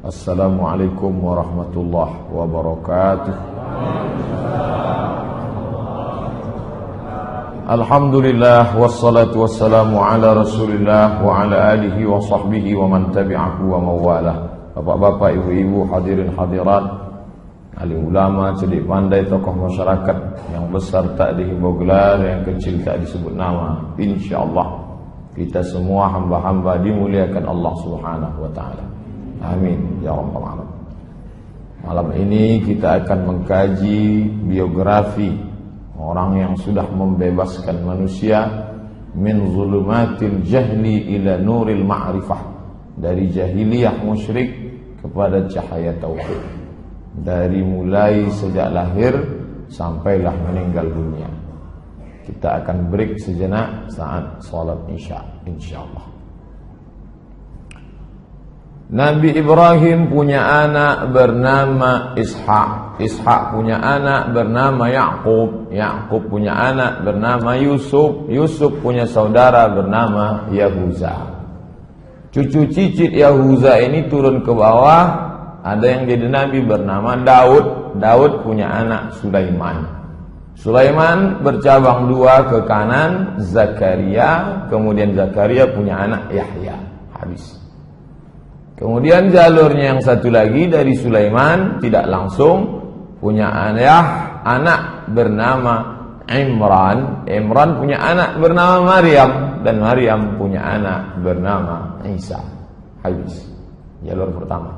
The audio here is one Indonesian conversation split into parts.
Assalamualaikum warahmatullahi wabarakatuh. Alhamdulillah wassalatu wassalamu ala Rasulillah wa ala alihi wa sahbihi wa man tabi'ahu wa mawalah. Bapak-bapak, ibu-ibu, hadirin hadirat, alim ulama, cerdik pandai, tokoh masyarakat, yang besar tak dihimbau gelar, yang kecil tak disebut nama. Insyaallah kita semua hamba-hamba dimuliakan Allah Subhanahu wa taala. Amin ya rabbal alamin. Malam ini kita akan mengkaji biografi orang yang sudah membebaskan manusia min zulumatil jahli ila nuril ma'rifah, dari jahiliyah musyrik kepada cahaya tauhid, dari mulai sejak lahir sampailah meninggal dunia. Kita akan break sejenak saat salat Isya insyaallah. Nabi Ibrahim punya anak bernama Ishak. Ishak punya anak bernama Yakub. Yakub punya anak bernama Yusuf. Yusuf punya saudara bernama Yahuza. Cucu cicit Yahuza ini turun ke bawah, ada yang jadi nabi bernama Daud. Daud punya anak Sulaiman. Sulaiman bercabang dua ke kanan, Zakaria. Kemudian Zakaria punya anak Yahya. Habis. Kemudian jalurnya yang satu lagi dari Sulaiman tidak langsung punya anak bernama Imran. Imran punya anak bernama Maryam, dan Maryam punya anak bernama Isa. Habis jalur pertama.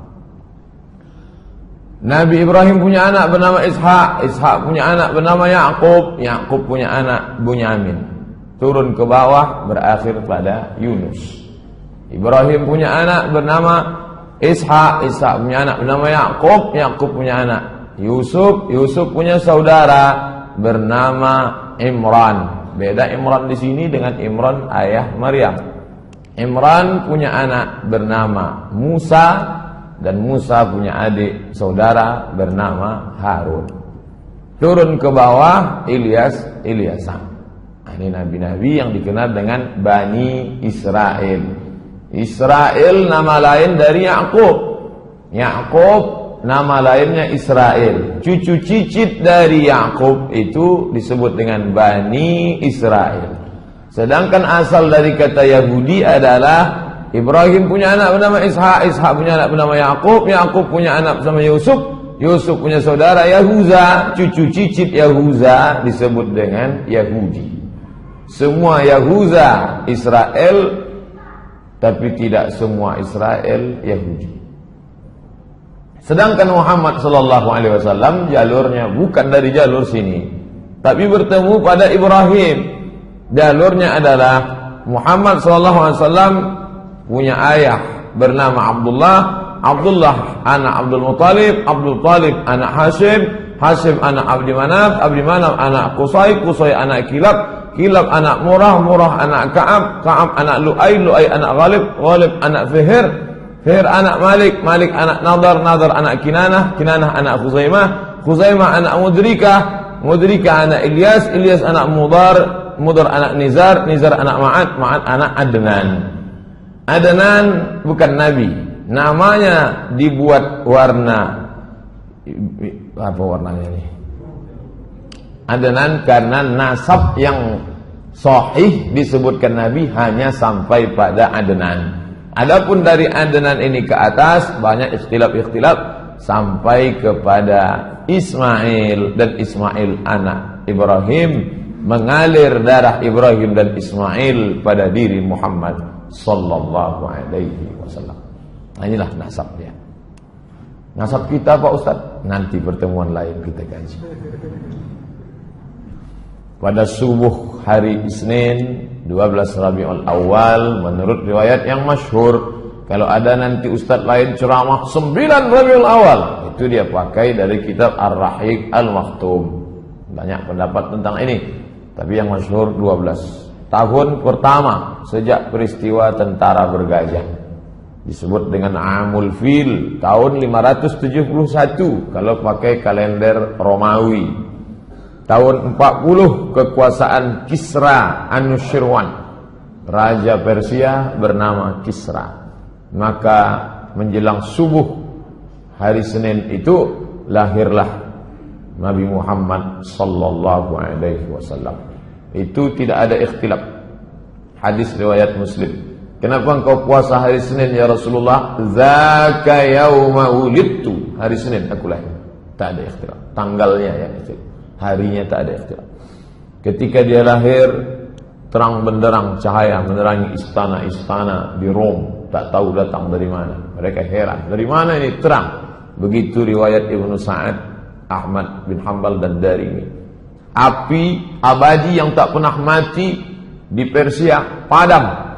Nabi Ibrahim punya anak bernama Ishak. Ishak punya anak bernama Yakub. Yakub punya anak Bunyamin. Turun ke bawah berakhir pada Yunus. Ibrahim punya anak bernama Ishak. Ishak punya anak bernama Yakub. Yakub punya anak Yusuf. Yusuf punya saudara bernama Imran. Beda Imran di sini dengan Imran ayah Maryam. Imran punya anak bernama Musa, dan Musa punya adik saudara bernama Harun. Turun ke bawah Ilyasan. Ini nabi-nabi yang dikenal dengan Bani Israel. Israel nama lain dari Yakub. Yakub nama lainnya Israel. Cucu cicit dari Yakub itu disebut dengan Bani Israel. Sedangkan asal dari kata Yahudi adalah Ibrahim punya anak bernama Ishak. Ishak punya anak bernama Yakub. Yakub punya anak bernama Yusuf. Yusuf punya saudara Yahuza. Cucu cicit Yahuza disebut dengan Yahudi. Semua Yahuza Israel, tapi tidak semua Israel Yahudi. Sedangkan Muhammad sallallahu alaihi wasallam jalurnya bukan dari jalur sini, tapi bertemu pada Ibrahim. Jalurnya adalah Muhammad sallallahu alaihi wasallam punya ayah bernama Abdullah. Abdullah anak Abdul Muttalib. Abdul Muttalib anak Hashim. Hashim anak Abdi Manaf. Abdi Manaf anak Qusay. Qusay anak Kilab. Kilab anak Murah. Murah anak Ka'ab. Ka'ab anak Lu'ay. Lu'ay anak Ghalib. Ghalib anak Fihir. Fihir anak Malik. Malik anak Nadar. Nadar anak Kinanah. Kinanah anak Khuzaimah. Khuzaimah anak Mudrikah. Mudrikah anak Ilyas. Ilyas anak Mudar. Mudar anak Nizar. Nizar anak Ma'ad. Ma'ad anak Adnan. Adnan bukan nabi. Namanya dibuat warna, apa warnanya ini? Adnan karena nasab yang sahih disebutkan nabi hanya sampai pada Adnan. Adapun dari Adnan ini ke atas banyak ikhtilaf sampai kepada Ismail, dan Ismail anak Ibrahim, mengalir darah Ibrahim dan Ismail pada diri Muhammad sallallahu alaihi wasallam. Nah, inilah nasab dia. Nasab kita Pak Ustaz, nanti pertemuan lain kita kaji. Pada subuh hari Isnin 12 Rabiul Awal, menurut riwayat yang masyhur, kalau ada nanti Ustaz lain ceramah 9 Rabiul Awal, itu dia pakai dari kitab Ar-Rahiq Al-Maktum. Banyak pendapat tentang ini, tapi yang masyhur 12. Tahun pertama sejak peristiwa tentara bergajah, disebut dengan Amul Fil, tahun 571 kalau pakai kalender Romawi. Tahun 40 kekuasaan Kisra Anushirwan, raja Persia bernama Kisra. Maka menjelang subuh hari Senin itu lahirlah Nabi Muhammad sallallahu alaihi wasallam. Itu tidak ada ikhtilaf. Hadis riwayat Muslim. Kenapa engkau puasa hari Senin ya Rasulullah? Zaka yauma wulidtu. Hari Senin aku lahir. Tak ada ikhtilaf. Tanggalnya yang ikhtilaf. Harinya tak ada ikhtilaf. Ketika dia lahir, terang benderang cahaya menerangi istana-istana di Rom. Tak tahu datang dari mana. Mereka heran. Dari mana ini terang? Begitu riwayat Ibnu Sa'ad, Ahmad bin Hanbal dan Darimi. Api abadi yang tak pernah mati di Persia padam.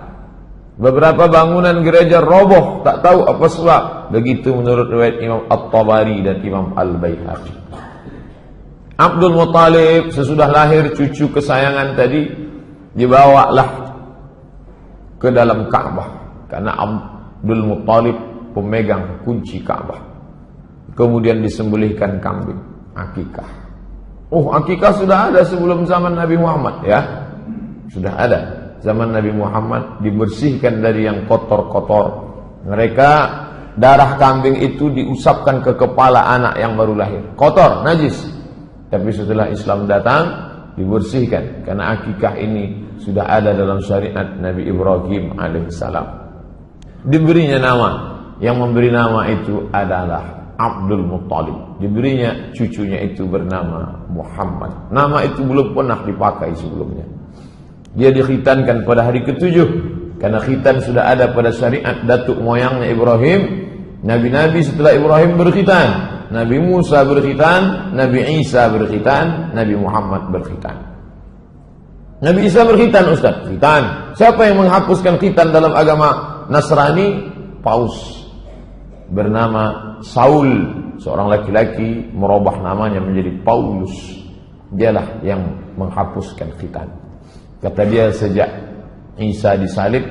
Beberapa bangunan gereja roboh, tak tahu apa sebab. Begitu menurut riwayat Imam At-Tabari dan Imam Al-Baihaqi. Abdul Muttalib sesudah lahir cucu kesayangan tadi dibawalah ke dalam Ka'bah karena Abdul Muttalib pemegang kunci Ka'bah. Kemudian disembelihkan kambing, akikah. Oh, akikah sudah ada sebelum zaman Nabi Muhammad ya. Sudah ada. Zaman Nabi Muhammad dibersihkan dari yang kotor-kotor. Mereka darah kambing itu diusapkan ke kepala anak yang baru lahir. Kotor, najis. Tapi setelah Islam datang dibersihkan karena akikah ini sudah ada dalam syariat Nabi Ibrahim alaihissalam. Diberinya nama. Yang memberi nama itu adalah Abdul Muttalib. Diberinya cucunya itu bernama Muhammad. Nama itu belum pernah dipakai sebelumnya. Dia dikhitankan pada hari ke-7 karena khitan sudah ada pada syariat datuk moyangnya Ibrahim. Nabi-nabi setelah Ibrahim berkhitan. Nabi Musa berkhitan, Nabi Isa berkhitan, Nabi Muhammad berkhitan. Nabi Isa berkhitan, Ustaz. Khitan. Siapa yang menghapuskan khitan dalam agama Nasrani? Paus bernama Saul, seorang laki-laki merubah namanya menjadi Paulus. Dialah yang menghapuskan khitan. Kata dia sejak Isa disalib,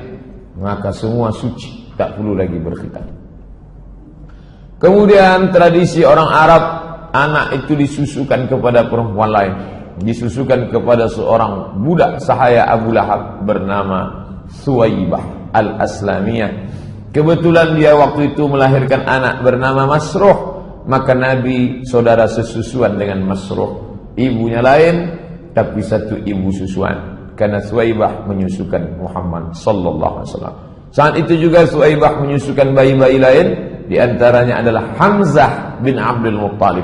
maka semua suci, tak perlu lagi berkhitan. Kemudian tradisi orang Arab, anak itu disusukan kepada perempuan lain, disusukan kepada seorang budak sahaya Abu Lahab bernama Suwaibah al-Aslamiyah. Kebetulan dia waktu itu melahirkan anak bernama Masruh, maka Nabi saudara sesusuan dengan Masruh. Ibunya lain, tapi satu ibu susuan. Karena Suwaibah menyusukan Muhammad sallallahu alaihi wasallam. Saat itu juga Suwaibah menyusukan bayi-bayi lain, di antaranya adalah Hamzah bin Abdul Muttalib.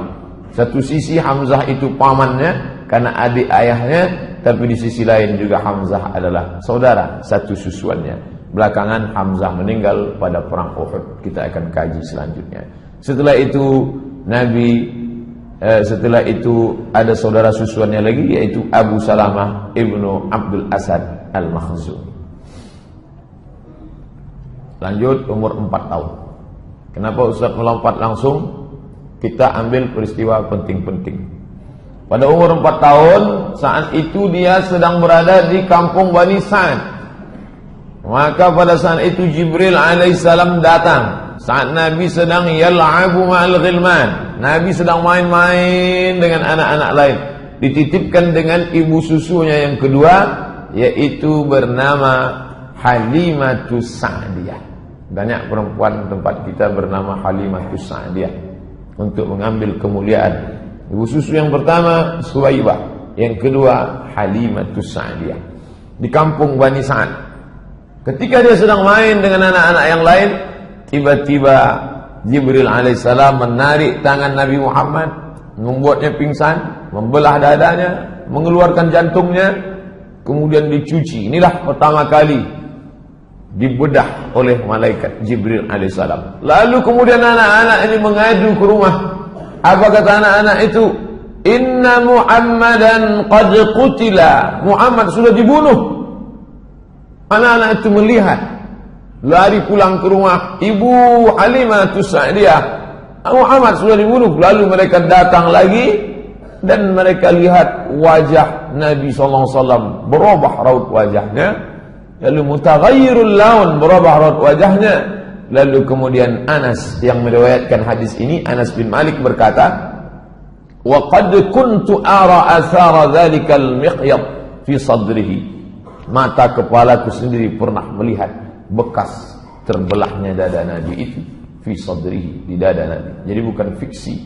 Satu sisi Hamzah itu pamannya karena adik ayahnya, tapi di sisi lain juga Hamzah adalah saudara satu susuannya. Belakangan Hamzah meninggal pada perang Uhud. Kita akan kaji selanjutnya. Setelah itu setelah itu ada saudara susuannya lagi, yaitu Abu Salamah ibnu Abdul Asad al-Makhzumi. Lanjut, umur 4 tahun. Kenapa Ustaz melompat langsung? Kita ambil peristiwa penting-penting. Pada umur 4 tahun, saat itu dia sedang berada di kampung Bani Sa'ad. Maka pada saat itu Jibril alaihissalam datang. Saat Nabi sedang yal'abu ma'al ghilman, Nabi sedang main-main dengan anak-anak lain. Dititipkan dengan ibu susunya yang kedua, yaitu bernama Halimatus Sa'diyah. Banyak perempuan tempat kita bernama Halimatus Sa'diyah untuk mengambil kemuliaan. Ibu susu yang pertama Suwaibah, yang kedua Halimatus Sa'diyah. Di kampung Bani Sa'ad. Ketika dia sedang main dengan anak-anak yang lain, tiba-tiba Jibril alaihissalam menarik tangan Nabi Muhammad, membuatnya pingsan, membelah dadanya, mengeluarkan jantungnya, kemudian dicuci. Inilah pertama kali dibedah oleh malaikat Jibril alaihissalam. Lalu kemudian anak-anak ini mengadu ke rumah. Apa kata anak-anak itu? Inna Muhammadan qad qutila. Muhammad sudah dibunuh. Anak-anak itu melihat, lari pulang ke rumah. Ibu Halimatus Sa'diyah, Muhammad sudah dibunuh. Lalu mereka datang lagi dan mereka lihat wajah Nabi SAW berubah raut wajahnya. Lalu mutaghayyirul laun, berubah raut wajahnya. Lalu kemudian Anas yang meriwayatkan hadis ini, Anas bin Malik berkata, wa qad kuntu ara athara dhalikal miqyad fi sadrihi. Mata kepalaku sendiri pernah melihat bekas terbelahnya dada Nabi itu fi sadrihi, di dada Nabi. Jadi bukan fiksi,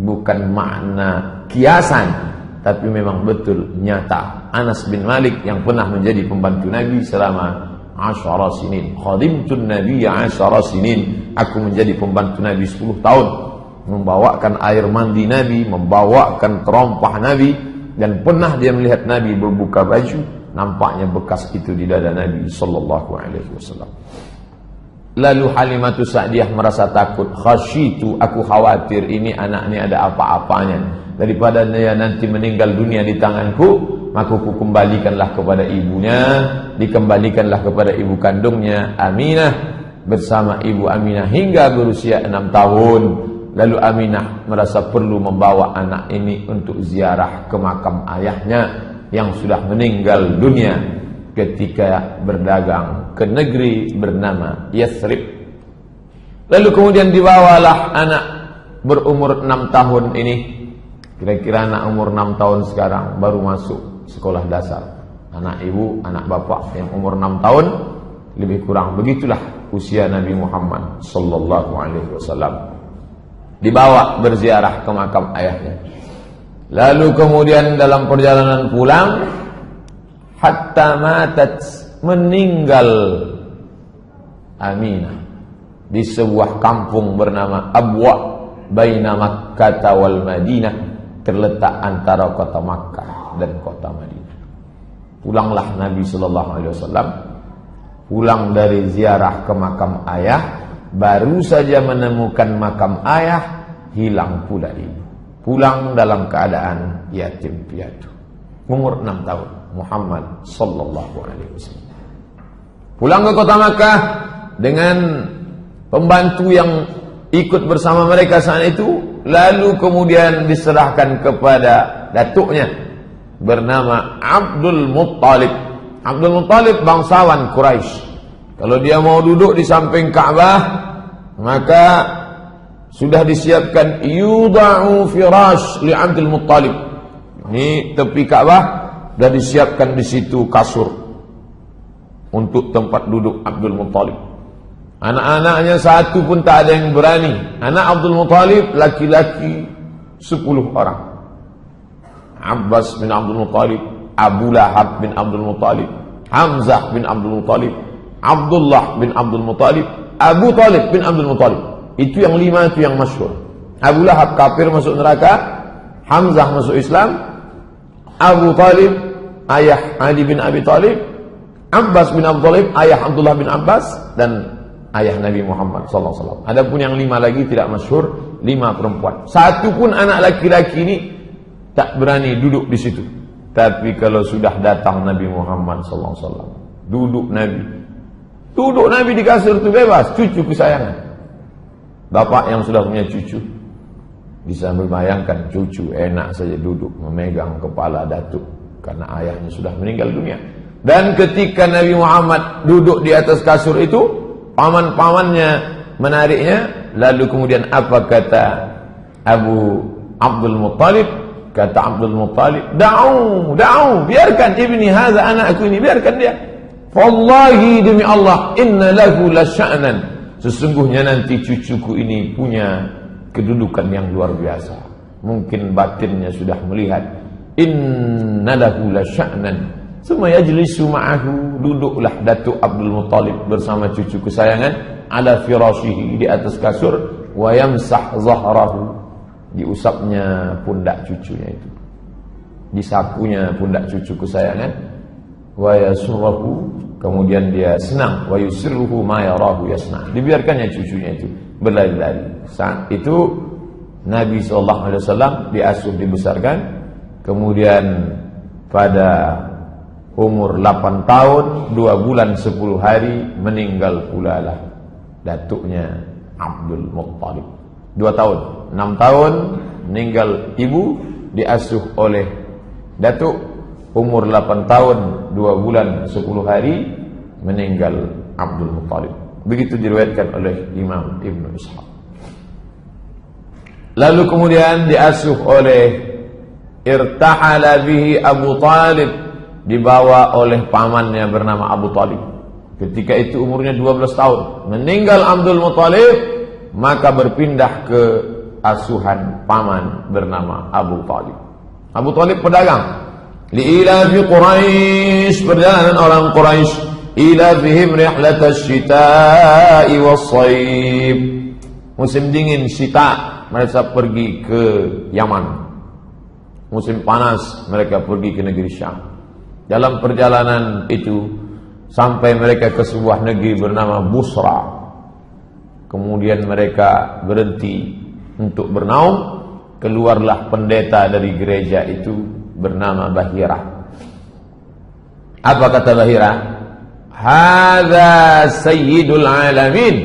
bukan makna kiasan, tapi memang betul nyata. Anas bin Malik yang pernah menjadi pembantu Nabi selama 10 sinin. Khadimtun Nabi 10 sinin. Aku menjadi pembantu Nabi 10 tahun. Membawakan air mandi Nabi, membawakan terompah Nabi, dan pernah dia melihat Nabi berbuka baju, nampaknya bekas itu di dada Nabi sallallahu alaihi wasallam. Lalu Halimatu Sa'diyah merasa takut. Khasyitu, aku khawatir ini anak ini ada apa-apanya. Daripada dia nanti meninggal dunia di tanganku, maka aku kembalikanlah kepada ibunya, dikembalikanlah kepada ibu kandungnya Aminah bersama ibu Aminah hingga berusia 6 tahun. Lalu Aminah merasa perlu membawa anak ini untuk ziarah ke makam ayahnya yang sudah meninggal dunia ketika berdagang ke negeri bernama Yathrib. Lalu kemudian dibawalah anak berumur 6 tahun ini. Kira-kira anak umur 6 tahun sekarang baru masuk sekolah dasar. Anak ibu, anak bapak yang umur 6 tahun lebih kurang begitulah usia Nabi Muhammad sallallahu alaihi wasallam. Dibawa berziarah ke makam ayahnya. Lalu kemudian dalam perjalanan pulang, hatta matat, meninggal Aminah di sebuah kampung bernama Abwa baina Makkah wal Madinah, terletak antara kota Makkah dan kota Madinah. Pulanglah Nabi sallallahu alaihi wasallam, pulang dari ziarah ke makam ayah, baru saja menemukan makam ayah, hilang pula ibu. Pulang dalam keadaan yatim piatu. Umur 6 tahun. Muhammad sallallahu alaihi wasallam. Pulang ke kota Makkah dengan pembantu yang ikut bersama mereka saat itu. Lalu kemudian diserahkan kepada datuknya bernama Abdul Muttalib. Abdul Muttalib bangsawan Quraisy. Kalau dia mau duduk di samping Ka'bah, maka sudah disiapkan yudha'u firash li Abdul Muttalib. Ini tepi Ka'bah sudah disiapkan di situ kasur untuk tempat duduk Abdul Muttalib. Anak-anaknya satu pun tak ada yang berani. Anak Abdul Muttalib laki-laki 10 orang. Abbas bin Abdul Muttalib, Abu Lahab bin Abdul Muttalib, Hamzah bin Abdul Muttalib, Abdullah bin Abdul Muttalib, Abu Talib bin Abdul Muttalib. Itu yang 5 itu yang masyhur. Abu Lahab kafir masuk neraka, Hamzah masuk Islam, Abu Talib ayah Ali bin Abi Talib, Abbas bin Abdul Talib ayah Abdullah bin Abbas, dan ayah Nabi Muhammad SAW. Adapun yang 5 lagi tidak masyhur, 5 perempuan. Satu pun anak laki-laki ini tak berani duduk di situ. Tapi kalau sudah datang Nabi Muhammad SAW, duduk Nabi di kasur itu bebas, cucu kesayangan. Bapak yang sudah punya cucu bisa membayangkan cucu enak saja duduk memegang kepala datuk karena ayahnya sudah meninggal dunia. Dan ketika Nabi Muhammad duduk di atas kasur itu, paman-pamannya menariknya. Lalu kemudian apa kata Abu Abdul Muttalib? Kata Abdul Muttalib, da'u, biarkan ibni hadza, anakku ini, biarkan dia. Wallahi, demi Allah, inna lahu lasya'nan, sesungguhnya nanti cucuku ini punya kedudukan yang luar biasa. Mungkin batinnya sudah melihat. Inna lahu lasya'nan. Summa yajlisu ma'ahu, duduklah Datuk Abdul Muttalib bersama cucu kesayangan ala firashihi, di atas kasur, wa yamsah zahrahu, diusapnya pundak cucunya itu, disapunya pundak cucu kesayangan, wa yasurruhu, kemudian dia senang, wa yusirruhu ma yarahu yasna, dibiarkannya cucunya itu berlari-lari. Saat itu Nabi SAW diasuh, dibesarkan, kemudian pada umur 8 tahun 2 bulan 10 hari meninggal pula lah datuknya Abdul Muttalib. 2 tahun, 6 tahun meninggal ibu, diasuh oleh datuk. Umur 8 tahun 2 bulan 10 hari meninggal Abdul Muttalib. Begitu diriwayatkan oleh Imam Ibnu Ishaq. Lalu kemudian diasuh oleh, irtahala bihi Abu Talib, dibawa oleh pamannya bernama Abu Talib. Ketika itu umurnya 12 tahun. Meninggal Abdul Muttalib, maka berpindah ke asuhan paman bernama Abu Talib. Abu Talib pedagang. Li'ilafi Quraisy, perjalanan orang Quraisy, ilafihim rihlatasy syita'i was-shayb. Musim dingin syita mereka pergi ke Yaman. Musim panas mereka pergi ke negeri Syam. Dalam perjalanan itu sampai mereka ke sebuah negeri bernama Busra. Kemudian mereka berhenti untuk bernaung. Keluarlah pendeta dari gereja itu bernama Bahira. Apa kata Bahira? Hadza sayyidul alamin.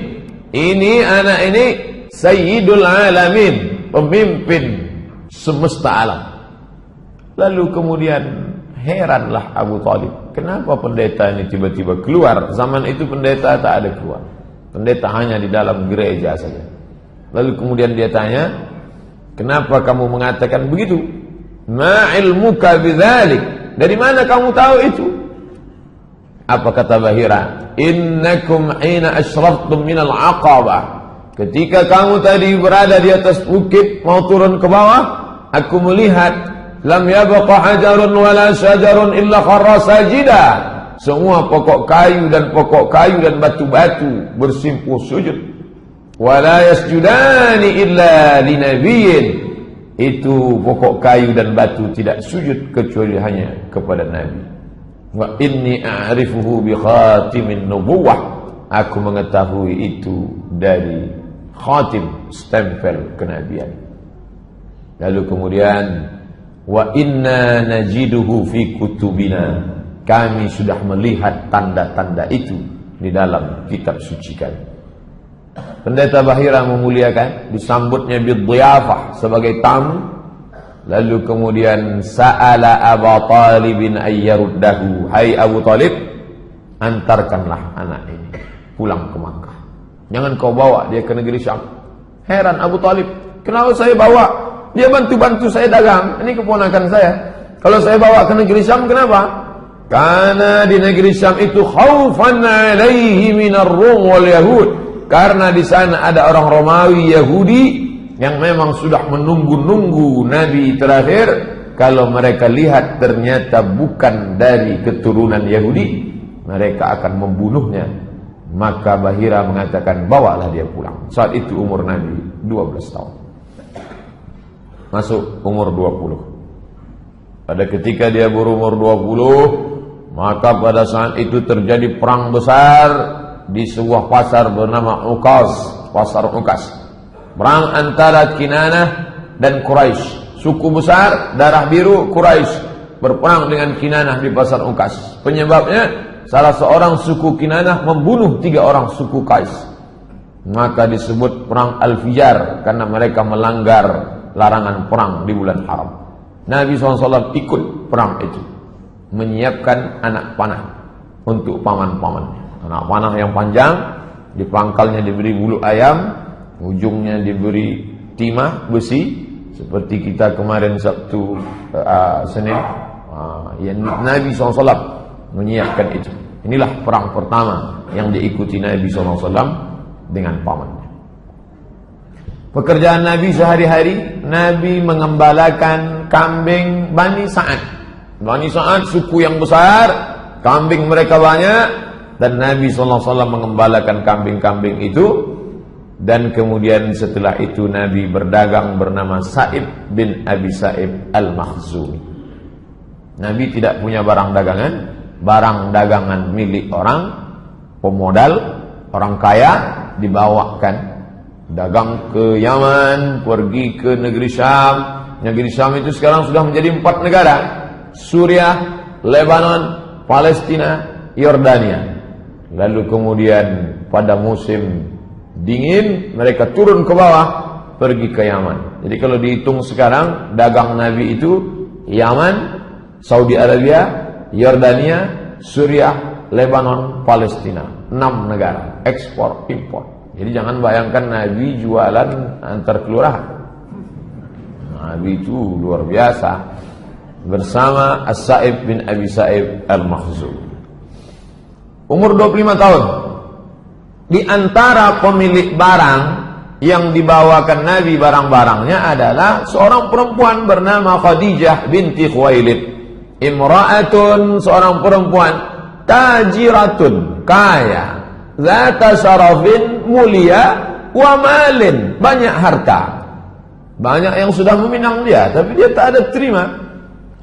Ini anak ini sayyidul alamin, pemimpin semesta alam. Lalu kemudian heranlah Abu Talib, kenapa pendeta ini tiba-tiba keluar? Zaman itu pendeta tak ada keluar. Pendeta hanya di dalam gereja saja. Lalu kemudian dia tanya, kenapa kamu mengatakan begitu? Ma ilmuka bidzalik? Dari mana kamu tahu itu? Apa kata Bahira? Innakum hina ashraftum minal aqabah. Ketika kamu tadi berada di atas bukit mau turun ke bawah, aku melihat lam yabqa hajarun wala syajarun illa kharra sajida. Semua pokok kayu dan batu-batu bersimpuh sujud. Wala yasjudani illa linabiyyin. Itu pokok kayu dan batu tidak sujud kecuali hanya kepada Nabi. Wa inni a'rifuhu bi khatimin nubuwah. Aku mengetahui itu dari khatim, stempel kenabian. Lalu kemudian wa inna najiduhu fi kutubina. Kami sudah melihat tanda-tanda itu di dalam kitab suci kami. Pendeta Bahira memuliakan, disambutnya bidhiyafah sebagai tamu. Lalu kemudian sa'ala Abu Talibin ayyaruddahu. Hai Abu Talib, antarkanlah anak ini pulang ke Makkah. Jangan kau bawa dia ke negeri Syam. Heran Abu Talib, kenapa saya bawa? Dia bantu-bantu saya dagang. Ini keponakan saya. Kalau saya bawa ke negeri Syam, kenapa? Karena di negeri Syam itu khaufan alaihi minar Rum wal Yahud. Karena di sana ada orang Romawi Yahudi yang memang sudah menunggu-nunggu Nabi terakhir. Kalau mereka lihat ternyata bukan dari keturunan Yahudi, mereka akan membunuhnya. Maka Bahira mengatakan, bawalah dia pulang. Saat itu umur Nabi 12 tahun. Masuk umur 20. Pada ketika dia berumur 20, maka pada saat itu terjadi perang besar di sebuah pasar bernama Uqas, pasar Uqas. Perang antara Kinanah dan Quraisy. Suku besar darah biru Quraisy berperang dengan Kinanah di pasar Uqas. Penyebabnya salah seorang suku Kinanah membunuh 3 orang suku Qais. Maka disebut perang Al-Fijar karena mereka melanggar larangan perang di bulan haram. Nabi SAW ikut perang itu, menyiapkan anak panah untuk paman-pamannya. Anak panah yang panjang, di pangkalnya diberi bulu ayam, ujungnya diberi timah besi, seperti kita kemarin Sabtu Senin. Nabi SAW menyiapkan itu. Inilah perang pertama yang diikuti Nabi SAW dengan pamannya. Pekerjaan Nabi sehari-hari, Nabi mengembalakan kambing Bani Sa'ad. Bani Sa'ad suku yang besar, kambing mereka banyak, dan Nabi SAW mengembalakan kambing-kambing itu. Dan kemudian setelah itu Nabi berdagang bernama Sa'ib bin Abi Sa'ib Al-Makhzumi. Nabi tidak punya barang dagangan. Barang dagangan milik orang, pemodal, orang kaya, dibawakan. Dagang ke Yaman, pergi ke negeri Syam. Negeri Syam itu sekarang sudah menjadi 4 negara: Suriah, Lebanon, Palestina, Yordania. Lalu kemudian pada musim dingin mereka turun ke bawah, pergi ke Yaman. Jadi kalau dihitung sekarang, dagang Nabi itu Yaman, Saudi Arabia, Yordania, Suriah, Lebanon, Palestina. 6 negara, ekspor impor. Jadi jangan bayangkan Nabi jualan antar kelurahan. Nabi itu luar biasa bersama As-Sa'ib bin Abi Sa'ib Al-Makhzumi. Umur 25 tahun. Di antara pemilik barang Yang dibawakan Nabi barang-barangnya adalah seorang perempuan bernama Khadijah binti Khuwailid. Imra'atun, seorang perempuan tajiratun, kaya, zata syarafin, mulia, wa malin, banyak harta. Banyak yang sudah meminang dia, tapi dia tak ada terima.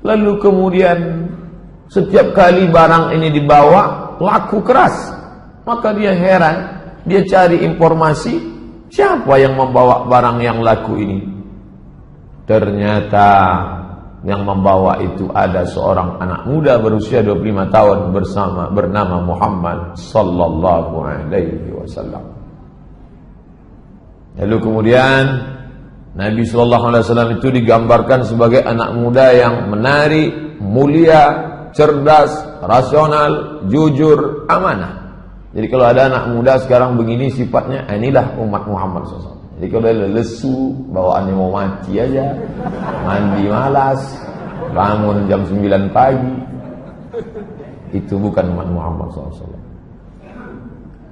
Lalu kemudian setiap kali barang ini dibawa laku keras. Maka dia heran, dia cari informasi, siapa yang membawa barang yang laku ini? Ternyata yang membawa itu ada seorang anak muda berusia 25 tahun bernama Muhammad sallallahu alaihi wasallam. Lalu kemudian Nabi sallallahu alaihi wasallam itu digambarkan sebagai anak muda yang menarik, mulia, cerdas, rasional, jujur, amanah. Jadi kalau ada anak muda sekarang begini sifatnya, inilah umat Muhammad SAW. Jadi kalau dia lesu, bawaannya mau mati aja, mandi malas, bangun jam 9 pagi, itu bukan umat Muhammad SAW.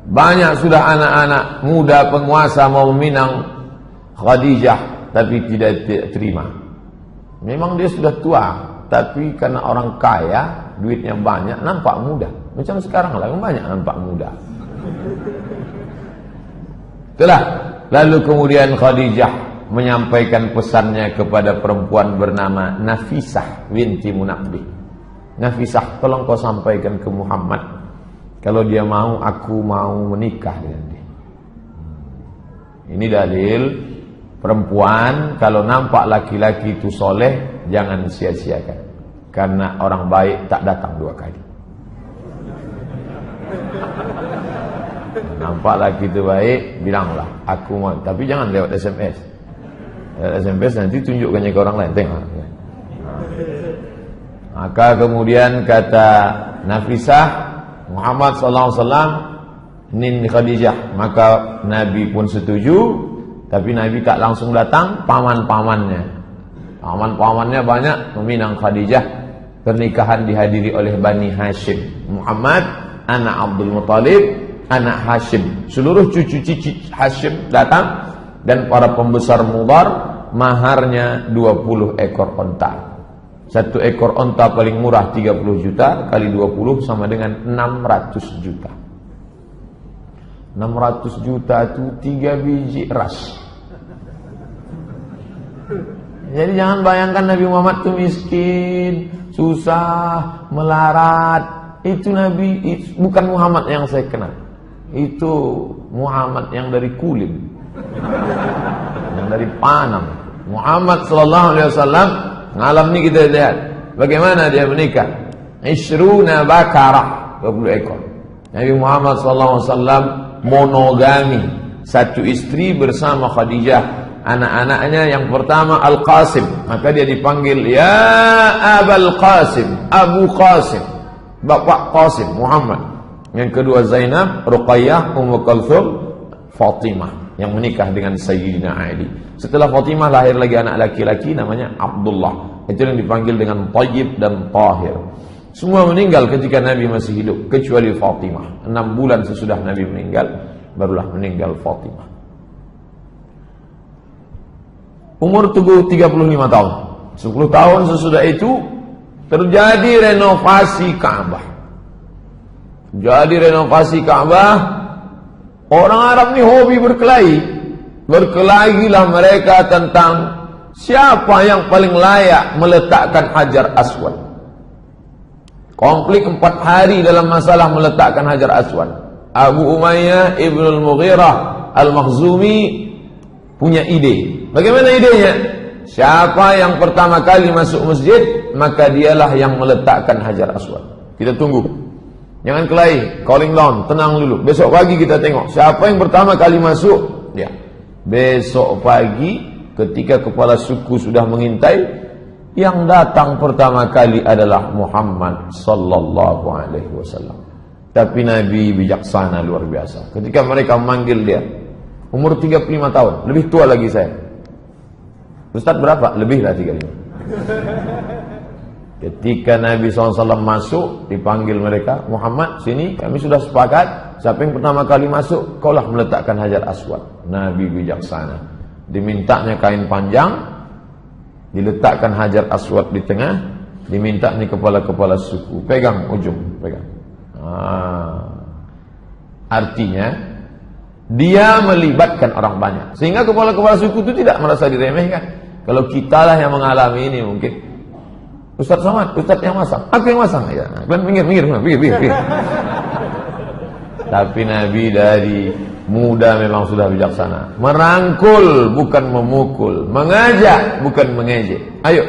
Banyak sudah anak-anak muda penguasa mau meminang Khadijah, tapi tidak terima. Memang dia sudah tua, tapi karena orang kaya, duitnya banyak, nampak muda. Macam sekarang lah, banyak nampak muda. Itulah. Lalu kemudian Khadijah menyampaikan pesannya kepada perempuan bernama Nafisah binti Munabbih. Nafisah, tolong kau sampaikan ke Muhammad, kalau dia mau, aku mau menikah dengan dia. Ini dalil perempuan kalau nampak laki-laki itu soleh, jangan sia-siakan. Karena orang baik tak datang 2 kali. Nampak laki itu baik, bilanglah aku mau, tapi jangan lewat SMS. Lewat SMS nanti tunjukkannya ke orang lain, tengok. Maka kemudian kata Nafisah, Muhammad sallallahu alaihi wasallam nin Khadijah, maka Nabi pun setuju, tapi Nabi tak langsung datang, paman-pamannya. Paman-pamannya banyak meminang Khadijah. Pernikahan dihadiri oleh Bani Hashim. Muhammad, anak Abdul Muttalib, anak Hashim. Seluruh cucu-cucu Hashim datang, dan para pembesar Mudhar, maharnya 20 ekor onta. 1 ekor onta paling murah 30 juta, kali 20 sama dengan 600 juta. 600 juta itu 3 biji eras. Jadi jangan bayangkan Nabi Muhammad itu miskin, susah, melarat. Itu Nabi, bukan Muhammad yang saya kenal. Itu Muhammad yang dari Kulim, yang dari Panam. Muhammad sallallahu alaihi wasallam, ngalam ini kita lihat bagaimana dia menikah. Ishruna bakarah, 20 ekor. Nabi Muhammad sallallahu alaihi wasallam monogami, 1 istri bersama Khadijah. Anak-anaknya yang pertama Al-Qasim, maka dia dipanggil ya Abul Qasim, Abu Qasim, Bapak Qasim Muhammad. Yang kedua Zainab, Ruqayyah, Ummu Kulthum, Fatimah yang menikah dengan Sayyidina Ali. Setelah Fatimah lahir lagi anak laki-laki namanya Abdullah. Itu yang dipanggil dengan Thayyib dan Tahir. Semua meninggal ketika Nabi masih hidup kecuali Fatimah. 6 bulan sesudah Nabi meninggal barulah meninggal Fatimah. Umur tubuh 35 tahun. 10 tahun sesudah itu terjadi renovasi Ka'bah. Jadi renovasi Ka'bah, orang Arab ini hobi berkelahi. Berkelahilah mereka tentang siapa yang paling layak meletakkan Hajar Aswad. Konflik 4 hari dalam masalah meletakkan Hajar Aswad. Abu Umayyah Ibnul Mughirah Al-Makhzumi punya ide. Bagaimana idenya? Siapa yang pertama kali masuk masjid, maka dialah yang meletakkan Hajar Aswad. Kita tunggu. Jangan kelahi, calling down, tenang dulu. Besok pagi kita tengok siapa yang pertama kali masuk, dia. Besok pagi ketika kepala suku sudah mengintai, yang datang pertama kali adalah Muhammad sallallahu alaihi wasallam. Tapi Nabi bijaksana luar biasa. Ketika mereka memanggil dia, umur 35 tahun, lebih tua lagi saya. Ustaz berapa? Lebih lah 35. Ketika Nabi SAW masuk, dipanggil mereka, Muhammad sini, kami sudah sepakat, siapa yang pertama kali masuk, kaulah meletakkan Hajar Aswad. Nabi bijaksana, dimintanya kain panjang, diletakkan Hajar Aswad di tengah, dimintanya kepala-kepala suku, pegang ujung, pegang. Artinya dia melibatkan orang banyak, sehingga kepala-kepala suku itu tidak merasa diremehkan. Kalau kita lah yang mengalami ini mungkin, Ustaz Somad, Ustaz yang masang, aku yang masang ya. Minggir. Tapi Nabi dari muda memang sudah bijaksana. Merangkul bukan memukul, mengajak bukan mengejek. Ayo,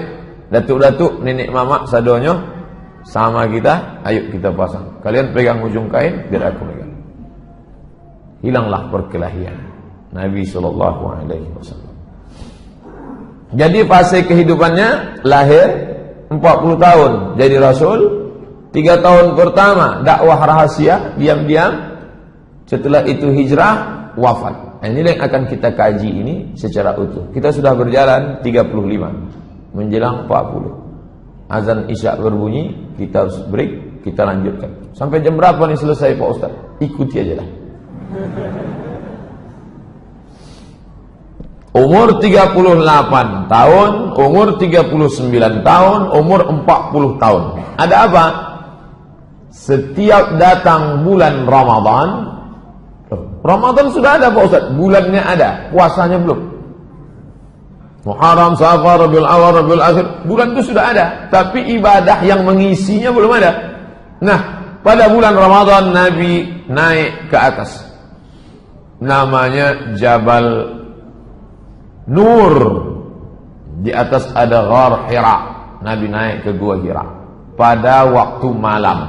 datuk-datuk, nenek mama, sadonyo sama kita, ayo kita pasang. Kalian pegang ujung kain, biar aku pegang. Hilanglah perkelahian. Nabi SAW. Jadi fase kehidupannya lahir 40 tahun jadi Rasul, 3 tahun pertama dakwah rahasia, diam-diam. Setelah itu hijrah, wafat. Ini yang akan kita kaji ini secara utuh. Kita sudah berjalan 35 menjelang 40. Azan Isya berbunyi, kita harus break, kita lanjutkan. Sampai jam berapa nih selesai Pak Ustaz? Ikuti aja lah. Umur 38 tahun, umur 39 tahun, umur 40 tahun. Ada apa? Setiap datang bulan Ramadan sudah ada Pak Ustaz, bulannya ada, puasanya belum. Muharram, Safar, Rabiul Awal, Rabiul Akhir, bulan itu sudah ada, tapi ibadah yang mengisinya belum ada. Nah, pada bulan Ramadan Nabi naik ke atas. Namanya Jabal Nur. Di atas ada Ghar Hira. Nabi naik ke Gua Hira pada waktu malam.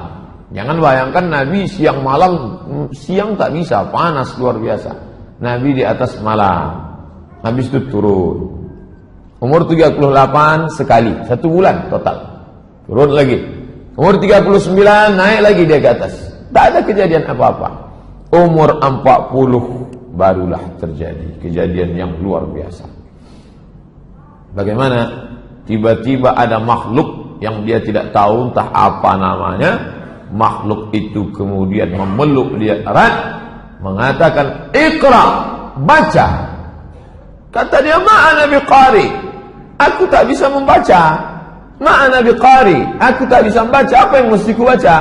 Jangan bayangkan Nabi siang malam, siang tak bisa, panas luar biasa. Nabi di atas malam. Habis itu turun. Umur 38 sekali, 1 bulan total. Turun lagi. Umur 39 naik lagi dia ke atas. Tak ada kejadian apa-apa. Umur 40 barulah terjadi kejadian yang luar biasa. Bagaimana tiba-tiba ada makhluk yang dia tidak tahu entah apa namanya. Makhluk itu kemudian memeluk dia erat, mengatakan, "Iqra, baca." Kata dia, "Ma'ana biqari." Aku tak bisa membaca. "Ma'ana biqari." Aku tak bisa membaca. Apa yang mesti ku baca?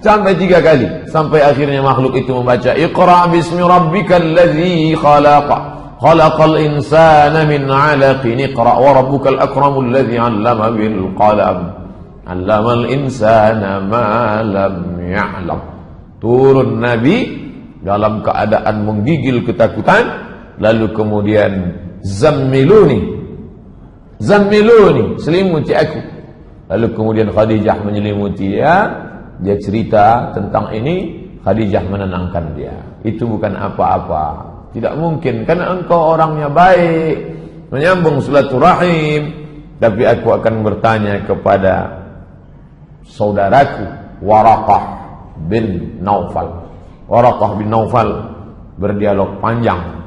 Sampai 3 kali. Sampai akhirnya makhluk itu membaca, "Iqra bismi rabbikal ladzi khalaqa. Khalaqal insana min 'alaqin. Iqra wa rabbukal akramul ladzi 'allama bil qalam. 'Allamal insana ma lam ya'lam." Turun Nabi dalam keadaan menggigil ketakutan, lalu kemudian zammiluni, selimuti aku. Lalu kemudian Khadijah menyelimuti dia. Dia cerita tentang ini, Khadijah menenangkan dia. Itu bukan apa-apa, tidak mungkin, karena engkau orangnya baik, menyambung silaturahim. Tapi aku akan bertanya kepada saudaraku Waraqah bin Naufal. Waraqah bin Naufal berdialog panjang.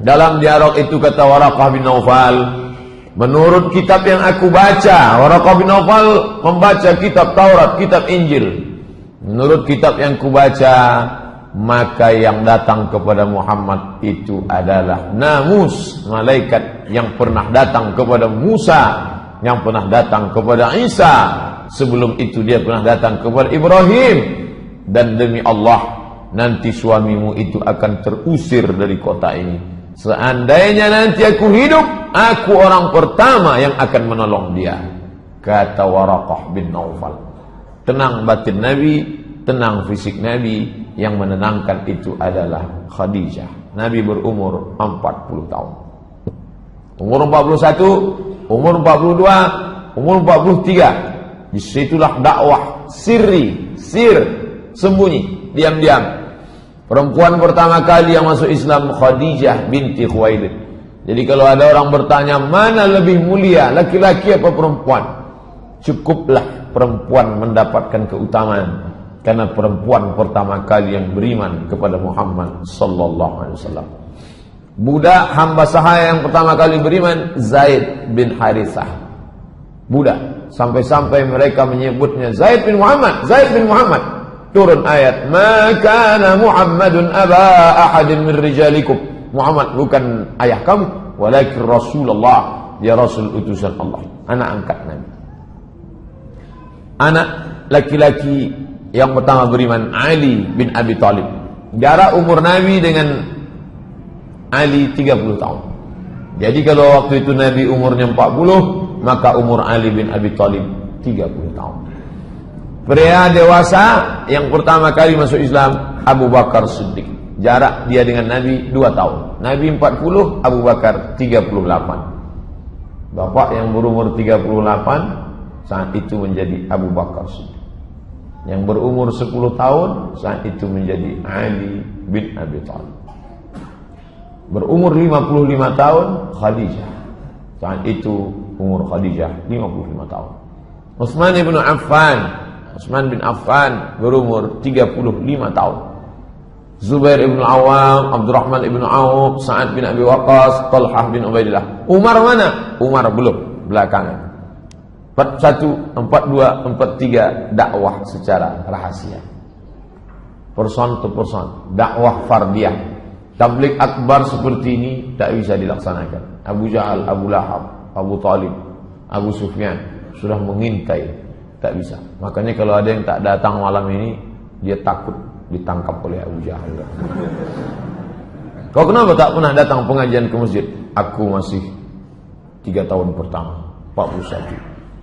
Dalam dialog itu kata Waraqah bin Naufal, menurut kitab yang aku baca, Waraqah bin Naufal membaca kitab Taurat, kitab Injil. Menurut kitab yang ku baca, maka yang datang kepada Muhammad itu adalah namus, malaikat yang pernah datang kepada Musa, yang pernah datang kepada Isa. Sebelum itu dia pernah datang kepada Ibrahim. Dan demi Allah, nanti suamimu itu akan terusir dari kota ini. Seandainya nanti aku hidup, aku orang pertama yang akan menolong dia. Kata Waraqah bin Naufal. Tenang batin Nabi, tenang fisik Nabi. Yang menenangkan itu adalah Khadijah. Nabi berumur 40 tahun. Umur 41, umur 42, umur 43. Disitulah dakwah sirri, sembunyi, diam-diam. Perempuan pertama kali yang masuk Islam Khadijah binti Khuwailid. Jadi kalau ada orang bertanya mana lebih mulia, laki-laki apa perempuan, cukuplah perempuan mendapatkan keutamaan, karena perempuan pertama kali yang beriman kepada Muhammad sallallahu alaihi wasallam. Budak hamba sahaya yang pertama kali beriman Zaid bin Harithah. Budak sampai-sampai mereka menyebutnya Zaid bin Muhammad, Zaid bin Muhammad. Turun ayat, "Ma kana Muhammadun aba ahadin min rijalikum." Muhammad bukan ayah kamu, walakin Rasulullah, dia Rasul utusan Allah, anak angkat Nabi. Anak laki-laki yang pertama beriman, Ali bin Abi Thalib. Jarak umur Nabi dengan Ali 30 tahun. Jadi kalau waktu itu Nabi umurnya 40, maka umur Ali bin Abi Thalib 30 tahun. Pria dewasa yang pertama kali masuk Islam, Abu Bakar Siddiq. Jarak dia dengan Nabi 2 tahun. Nabi 40, Abu Bakar 38. Bapak yang berumur 38 saat itu menjadi Abu Bakar Siddiq. Yang berumur 10 tahun saat itu menjadi Ali bin Abi Thalib. Berumur 55 tahun Khadijah. Saat itu umur Khadijah 55 tahun. Utsman bin Affan berumur 35 tahun. Zubair ibn Awam, Abdurrahman ibn Auf, Sa'ad bin Abi Waqqas, Talhah bin Ubaidillah. Umar mana? Umar belum, belakangan. 41, 42, 43 dakwah secara rahasia. Person to person, dakwah fardiyah. Tabligh akbar seperti ini tak bisa dilaksanakan. Abu Jahal, Abu Lahab, Abu Talib, Abu Sufyan sudah mengintai, tak bisa. Makanya kalau ada yang tak datang malam ini, dia takut ditangkap oleh Abu Jahal. Kau kenapa tak pernah datang pengajian ke masjid? Aku masih 3 tahun pertama, 41,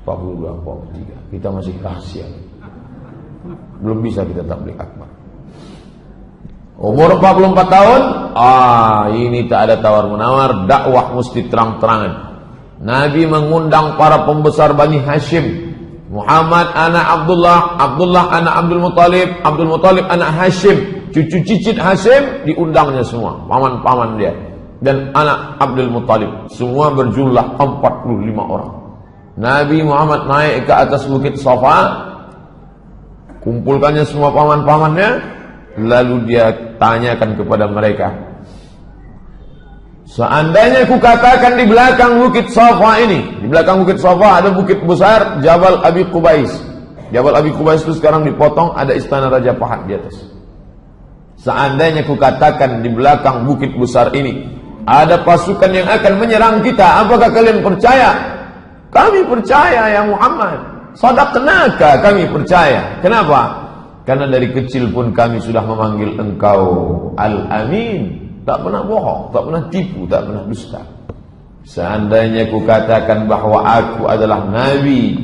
42, 43. Kita masih rahasia. Belum bisa kita tabligh akbar. Umur 44 tahun, ini tak ada tawar-menawar, dakwah mesti terang-terangan. Nabi mengundang para pembesar Bani Hashim. Muhammad anak Abdullah, Abdullah anak Abdul Muttalib, Abdul Muttalib anak Hashim, cucu cicit Hashim diundangnya semua, paman-paman dia. Dan anak Abdul Muttalib, semua berjumlah 45 orang. Nabi Muhammad naik ke atas bukit Safa, kumpulkannya semua paman-pamannya, lalu dia tanyakan kepada mereka, seandainya ku katakan di belakang bukit Safa ini, di belakang bukit Safa ada bukit besar Jabal Abi Qubais. Jabal Abi Qubais itu sekarang dipotong, ada istana Raja Fahad di atas. Seandainya ku katakan di belakang bukit besar ini ada pasukan yang akan menyerang kita, apakah kalian percaya? Kami percaya ya Muhammad. Sadaqnaka, kami percaya. Kenapa? Karena dari kecil pun kami sudah memanggil engkau Al-Amin. Tak pernah bohong, tak pernah tipu, tak pernah dusta. Seandainya ku katakan bahwa aku adalah Nabi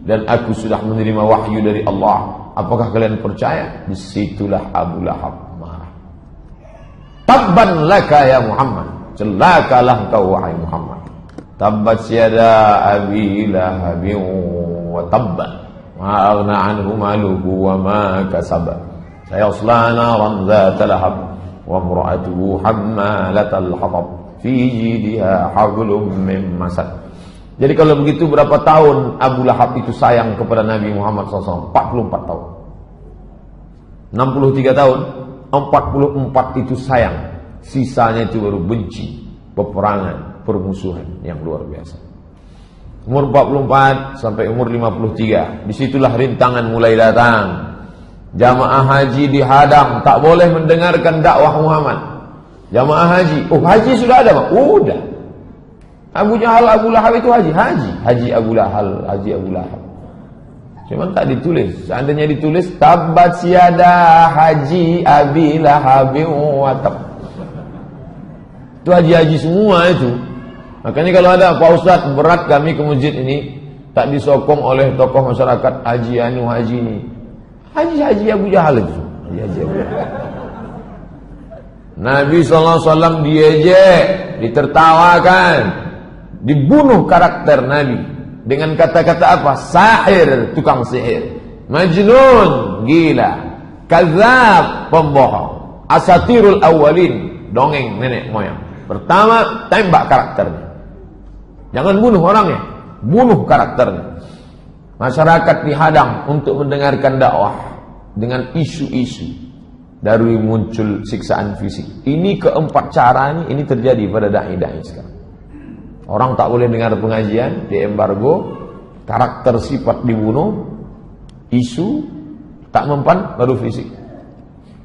dan aku sudah menerima wahyu dari Allah, apakah kalian percaya? Disitulah Abu Lahab marah. Tabban laka ya Muhammad, celakalah kau wahai Muhammad. Tabbat yada Abi Lahab wa tabban, ma aghna anhu maluhu wa ma kasaba, sayasla naran dzata lahab wa imra'atuhu hammalatal hatab fi jidha hablum min masad. Jadi kalau begitu berapa tahun Abu Lahab itu sayang kepada Nabi Muhammad SAW? 44 tahun. 63 tahun, 44 itu sayang. Sisanya itu baru benci, peperangan, permusuhan yang luar biasa. Umur 44 sampai umur 53, disitulah rintangan mulai datang. Jamaah haji dihadang, tak boleh mendengarkan dakwah Muhammad. Jamaah haji, haji sudah ada Pak? Udah. Abu Jahal, Abu Lahab itu haji Abu Lahab. Cuman tak ditulis. Seandainya ditulis tabbat yada haji Abi Lahab wa tab. Itu haji-haji semua itu. Makanya kalau ada Pak Ustaz berat kami ke masjid ini, tak disokong oleh tokoh masyarakat haji anu haji ini. Haji Abu Jahal itu. Haji Abu Jahal. Nabi SAW diejek, ditertawakan, dibunuh karakter Nabi dengan kata-kata apa? Sahir, tukang sihir, majnun, gila, kadzab, pembohong, asatirul awwalin, dongeng nenek moyang. Pertama, tembak karakternya. Jangan bunuh orangnya, bunuh karakternya. Masyarakat dihadang untuk mendengarkan dakwah dengan isu-isu, dari muncul siksaan fisik. Ini keempat cara ini terjadi pada dai-dai sekarang. Orang tak boleh dengar pengajian, di embargo, karakter sifat dibunuh, isu tak mempan, baru fisik.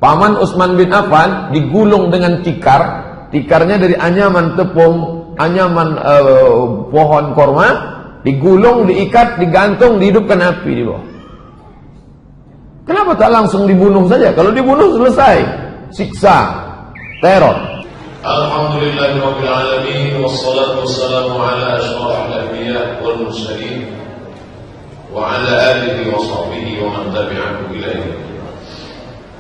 Paman Utsman bin Affan digulung dengan tikar, tikarnya dari anyaman tepung, anyaman pohon korma, digulung, diikat, digantung, dihidupkan api di bawah. Kenapa tak langsung dibunuh saja? Kalau dibunuh selesai, siksa, teror. Alhamdulillahirabbil alamin wassalatu wassalamu ala asyrafil anbiya wal mursalin wa ala alihi wa sahbihi wa man tabi'ahu ila yaumil qiyamah.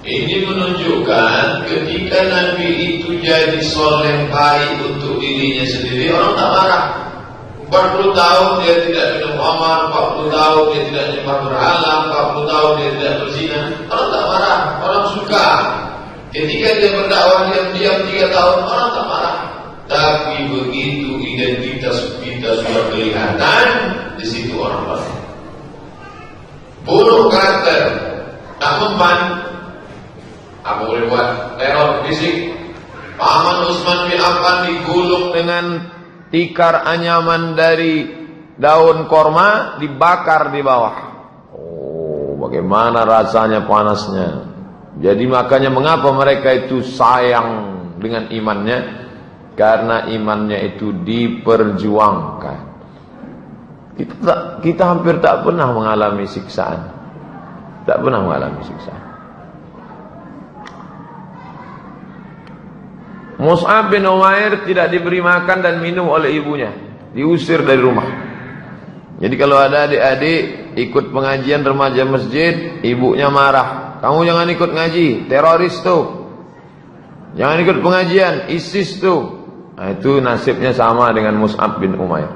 Ini menunjukkan ketika Nabi itu jadi soleh baik untuk dirinya sendiri, orang tak marah. 40 tahun dia tidak minum khamar, 40 tahun dia tidak nyembah berhala, 40 tahun dia tidak berzina, orang tak marah, orang suka. Ketika dia berdakwah diam-diam 3 tahun, orang tak marah. Tapi begitu identitas kita sudah kelihatan, di situ orang marah. Bunuh karakter, tak mempan. Apa boleh buat? Teror fisik. Paman Utsman bin Affan digulung dengan tikar anyaman dari daun korma, dibakar di bawah. Oh, bagaimana rasanya panasnya. Jadi makanya mengapa mereka itu sayang dengan imannya? Karena imannya itu diperjuangkan. Kita hampir tak pernah mengalami siksaan. Tak pernah mengalami siksaan. Mus'ab bin Umair tidak diberi makan dan minum oleh ibunya, diusir dari rumah. Jadi kalau ada adik-adik ikut pengajian remaja masjid, ibunya marah, kamu jangan ikut ngaji, teroris tuh. Jangan ikut pengajian, ISIS tuh. Nah, itu nasibnya sama dengan Mus'ab bin Umair.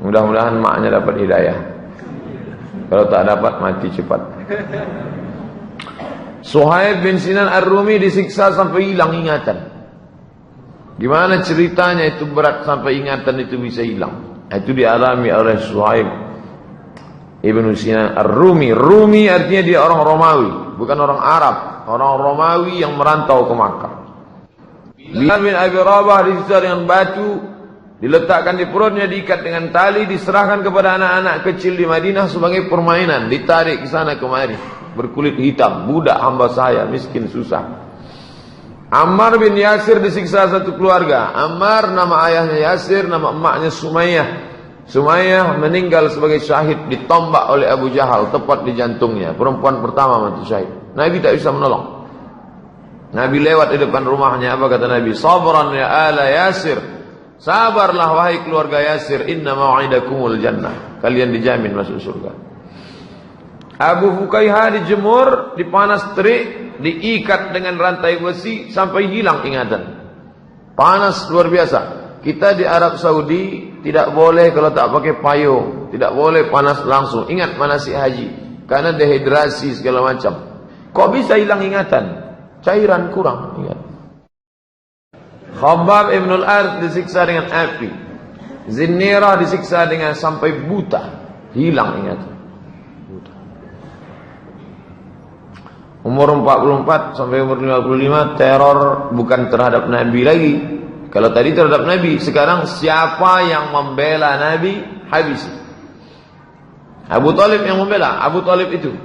Mudah-mudahan maknya dapat hidayah. Kalau tak dapat, mati cepat. Suhaib bin Sinan Ar-Rumi disiksa sampai hilang ingatan. Gimana ceritanya itu berat sampai ingatan itu bisa hilang? Itu dialami oleh Suhaib Ibn Sinan Ar-Rumi. Rumi artinya dia orang Romawi, bukan orang Arab. Orang Romawi yang merantau ke Makkah. Bilal bin Abi Rabah disiksa dengan batu, diletakkan di perutnya, diikat dengan tali, diserahkan kepada anak-anak kecil di Madinah sebagai permainan, ditarik ke sana kemari. Berkulit hitam, budak hamba saya, miskin susah. Ammar bin Yasir disiksa satu keluarga. Ammar nama ayahnya Yasir, nama emaknya Sumayyah. Sumayyah meninggal sebagai syahid, ditombak oleh Abu Jahal tepat di jantungnya. Perempuan pertama mati syahid. Nabi tak bisa menolong. Nabi lewat di depan rumahnya, apa kata Nabi? Sabran ya ala Yasir. Sabarlah wahai keluarga Yasir, inna mau'idakumul jannah. Kalian dijamin masuk surga. Abu Fukaihah dijemur, dipanas terik, diikat dengan rantai besi sampai hilang ingatan. Panas luar biasa. Kita di Arab Saudi tidak boleh kalau tak pakai payung, tidak boleh panas langsung. Ingat manasik haji, karena dehidrasi segala macam. Kok bisa hilang ingatan? Cairan kurang ingat. Khabbab ibn al-Arth disiksa dengan api. Zinnirah disiksa dengan sampai buta, hilang ingatan. Umur 44 sampai umur 55 teror bukan terhadap Nabi lagi. Kalau tadi terhadap Nabi, sekarang siapa yang membela Nabi, habis. Abu Talib yang membela. Abu Talib itu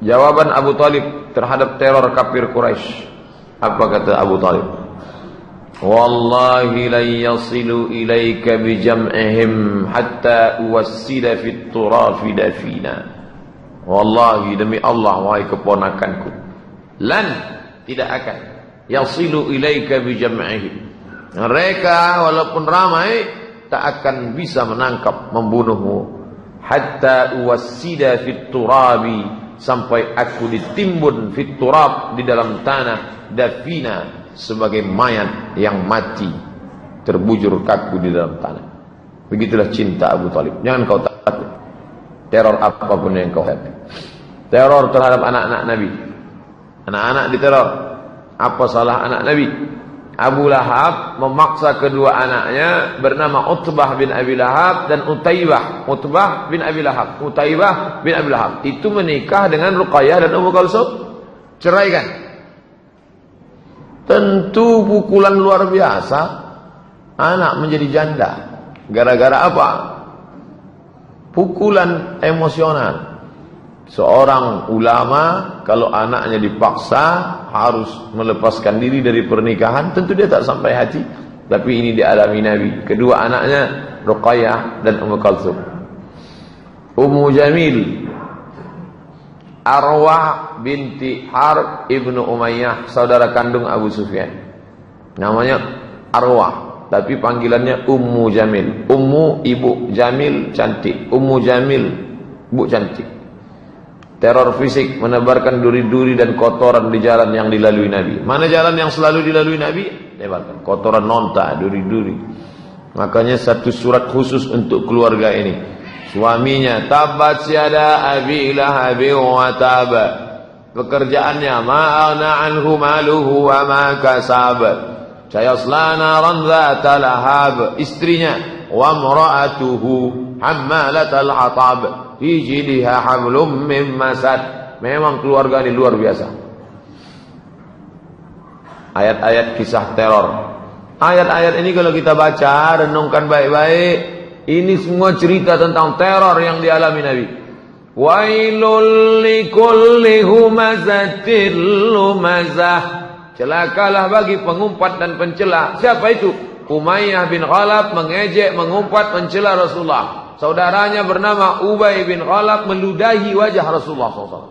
jawaban Abu Talib terhadap teror kafir Quraisy. Apa kata Abu Talib? Wallahi la yasilu ilaika bi jam'ihim hatta uwassida fit turafi dafina. Wallahi demi Allah wahai keponakanku, lan tidak akan yasilu ilaika bi jam'ihim. Mereka walaupun ramai tak akan bisa menangkap, membunuhmu. Hatta uwassida fit turabi, sampai aku ditimbun fit turab, di dalam tanah, dafina, sebagai mayat yang mati, terbujur kaku di dalam tanah. Begitulah cinta Abu Talib. Jangan kau takut teror apapun yang kau hadapi. Teror terhadap anak-anak Nabi, anak-anak diteror. Apa salah anak Nabi? Abu Lahab memaksa kedua anaknya bernama Utbah bin Abi Lahab dan Utaibah. Utbah bin Abi Lahab, Utaibah bin Abi Lahab itu menikah dengan Ruqayyah dan Ummu Kalsum, ceraikan. Tentu pukulan luar biasa. Anak menjadi janda. Gara-gara apa? pukulan emosional. Seorang ulama kalau anaknya dipaksa harus melepaskan diri dari pernikahan, tentu dia tak sampai hati. Tapi ini dialami Nabi. Kedua anaknya Ruqayyah dan Ummu Kalsum. Ummu Jamil, Arwah binti Harb ibnu Umayyah, saudara kandung Abu Sufyan. Namanya Arwah, tapi panggilannya Ummu Jamil. Ummu ibu, Jamil cantik. Ummu Jamil, bu cantik. Teror fisik, menebarkan duri-duri dan kotoran di jalan yang dilalui Nabi. Mana jalan yang selalu dilalui Nabi? Nebarkan kotoran, nonta, duri-duri. Makanya satu surat khusus untuk keluarga ini. Suaminya, tabat yada abi lahabi wa tab. Pekerjaannya, ma'ana anhu maluhu wa ma kasab. Sayasla naran dzata lahab. Istrinya, wa imra'atuhu hammalatal hatab. Fi jidha hablum min masad. Memang keluarga ini luar biasa. Ayat-ayat kisah teror. Ayat-ayat ini kalau kita baca, renungkan baik-baik, ini semua cerita tentang teror yang dialami Nabi. Wailul likulli humazatil lumazah. Celakalah bagi pengumpat dan pencela. Siapa itu? Umayyah bin Khalaf mengejek, mengumpat, mencela Rasulullah. Saudaranya bernama Ubay bin Khalaf meludahi wajah Rasulullah SAW.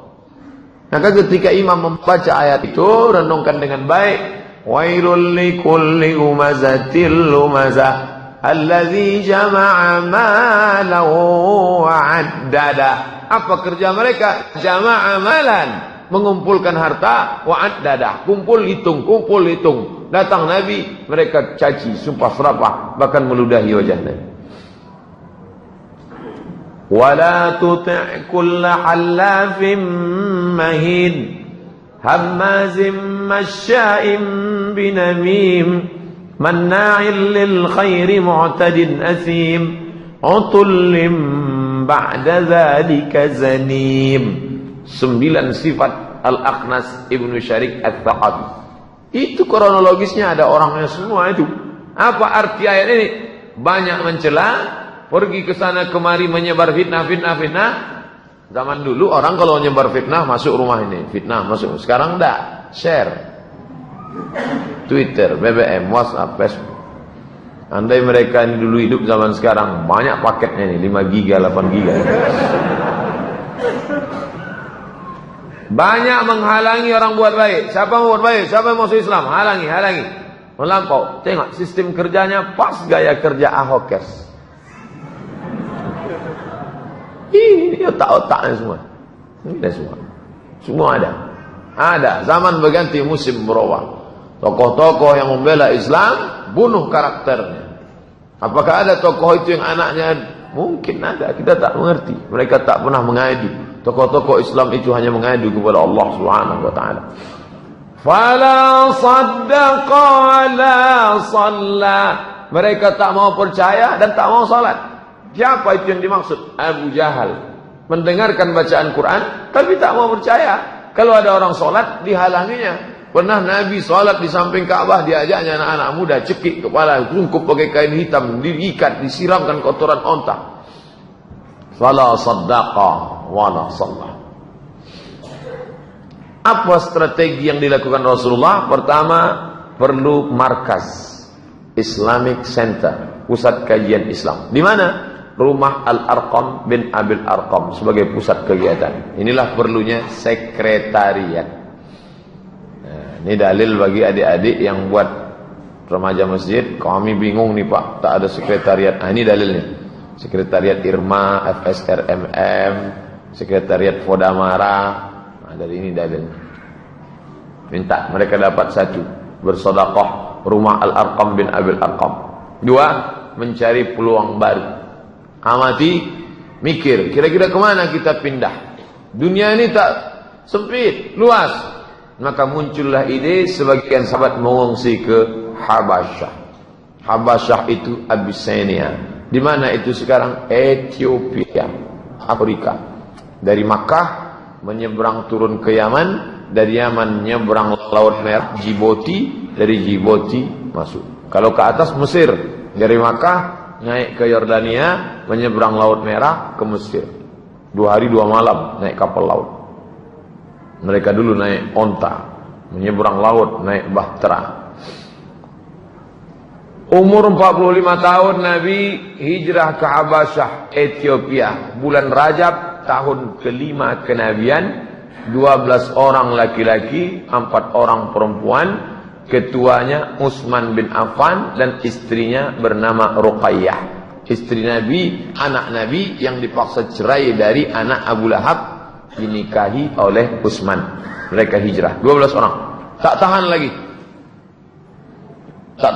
Maka ketika imam membaca ayat itu, renungkan dengan baik. Wailul likulli humazatil lumazah alladzi jama'a malahu wa'addada. Apa kerja mereka? Jama'a malan, mengumpulkan harta, wa'addada, kumpul hitung. Datang Nabi, mereka caci, sumpah serapah, bahkan meludahi wajah Nabi. Wala tuti' kulla halafim mahin hammazim masya'im binamim manna'il lil khairi mu'tadin asim utullim ba'da dhalika zanim. 9 sifat Al-Akhnas Ibnu Syarik Al-Thaqafi. Itu kronologisnya, ada orangnya semua itu. Apa arti ayat ini? Banyak mencela, pergi ke sana kemari menyebar fitnah. Zaman dulu orang kalau menyebar fitnah masuk rumah ini, fitnah masuk. Sekarang enggak, share. Twitter, BBM, WhatsApp, Facebook. Andai mereka ini dulu hidup zaman sekarang, banyak paketnya nih, 5 giga, 8 giga. Banyak menghalangi orang buat baik. Siapa mau buat baik? Siapa yang masuk Islam? Halangi. Melampau. Tengok sistem kerjanya pas gaya kerja Ahokers. Ini otak-otaknya semua. Ini semua ada. Zaman berganti, musim berubah. Tokoh-tokoh yang membela Islam bunuh karakternya. Apakah ada tokoh itu yang anaknya? Mungkin ada, kita tak mengerti. Mereka tak pernah mengadu. Tokoh-tokoh Islam itu hanya mengadu kepada Allah Subhanahu wa taala. Fala saddaqa wala shalla. Mereka tak mau percaya dan tak mau salat. Siapa itu yang dimaksud? Abu Jahal. Mendengarkan bacaan Quran tapi tak mau percaya. Kalau ada orang salat dihalanginya. Pernah Nabi salat di samping Ka'bah, diajaknya anak-anak muda, cekik kepala, tungkup pakai kain hitam, diikat, disiramkan kotoran onta. Fala saddaqa wala shalla. Apa strategi yang dilakukan Rasulullah? Pertama, perlu markas Islamic Center, pusat kajian Islam. Di mana? Rumah Al-Arqam bin Abil Arqam sebagai pusat kegiatan. Inilah perlunya sekretariat. Nah, ini dalil bagi adik-adik yang buat remaja masjid. Kami bingung nih Pak, tak ada sekretariat. Nah, ini dalilnya. Sekretariat Irma, FSRMM, Sekretariat Fodamara. Nah, dari ini dalilnya. Minta mereka dapat satu, bersedekah rumah Al-Arqam bin Abil Arqam. 2, mencari peluang baru. Amati, mikir, kira-kira kemana kita pindah? Dunia ini tak sempit, luas. Maka muncullah ide sebagian sahabat mengungsi ke Habasyah. Habasyah itu Abyssinia. Di mana itu sekarang? Ethiopia, Afrika. Dari Makkah menyeberang turun ke Yaman, dari Yaman nyeberang Laut Merah, Djibouti, dari Djibouti masuk. Kalau ke atas Mesir, dari Makkah naik ke Yordania, menyeberang Laut Merah ke Mesir. 2 hari 2 malam naik kapal laut. Mereka dulu naik onta, menyeberang laut, naik bahtera. Umur 45 tahun Nabi hijrah ke Habasyah, Ethiopia. Bulan Rajab tahun ke-5 kenabian. 12 orang laki-laki, 4 orang perempuan. Ketuanya Utsman bin Affan dan istrinya bernama Ruqayyah. Istri Nabi, anak Nabi yang dipaksa cerai dari anak Abu Lahab, dinikahi oleh Utsman. Mereka hijrah, 12 orang. Tak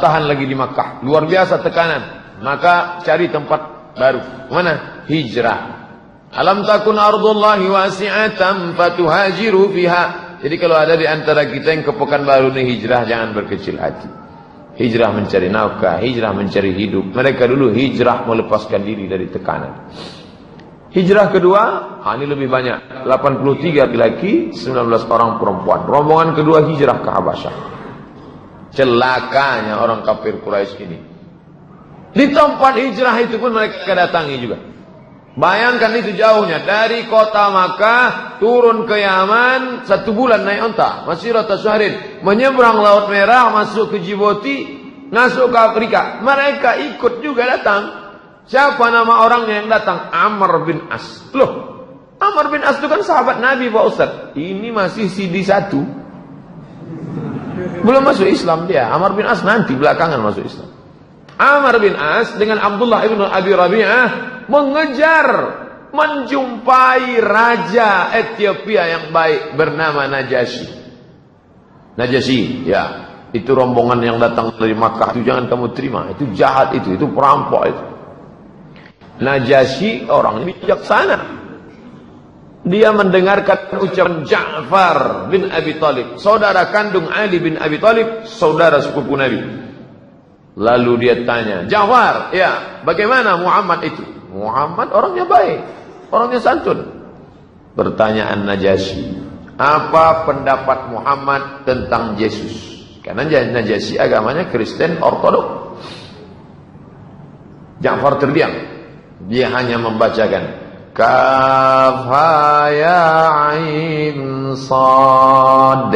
tahan lagi di Makkah. Luar biasa tekanan. Maka cari tempat baru. Mana? Hijrah. Alam takun ardullahi wasi'atan fatuhajiru fiha. Jadi kalau ada di antara kita yang ke Pekanbaru ini hijrah, jangan berkecil hati. Hijrah mencari nafkah, hijrah mencari hidup. Mereka dulu hijrah melepaskan diri dari tekanan. Hijrah kedua, ini lebih banyak. 83 laki-laki, 19 orang perempuan. Rombongan kedua hijrah ke Habasyah. Celakanya orang kafir Quraisy ini. Di tempat hijrah itu pun mereka datangi juga. Bayangkan itu jauhnya. Dari kota Makkah turun ke Yaman 1 bulan naik onta. Masirata syahrin. Menyeberang Laut Merah masuk ke Djibouti, masuk ke Afrika. Mereka ikut juga datang. Siapa nama orangnya yang datang? Amr bin As. Loh, Amr bin As itu kan sahabat Nabi Pak Ustaz. Ini masih CD1. Belum masuk Islam dia. Amr bin As nanti belakangan masuk Islam. Amr bin As dengan Abdullah ibn Abi Rabi'ah mengejar, menjumpai raja Ethiopia yang baik bernama Najasyi. Najasyi, ya, itu rombongan yang datang dari Makkah. Itu jangan kamu terima. Itu jahat itu perampok itu. Najasyi orang bijaksana. Dia mendengarkan ucapan Ja'far bin Abi Thalib, saudara kandung Ali bin Abi Thalib, saudara sepupu Nabi. Lalu dia tanya, Ja'far, ya, bagaimana Muhammad itu? Muhammad orangnya baik, orangnya santun. Pertanyaan Najasyi, apa pendapat Muhammad tentang Yesus? Karena Najasyi agamanya Kristen Ortodok. Ja'far terdiam. Dia hanya membacakan Kaf ya ain sad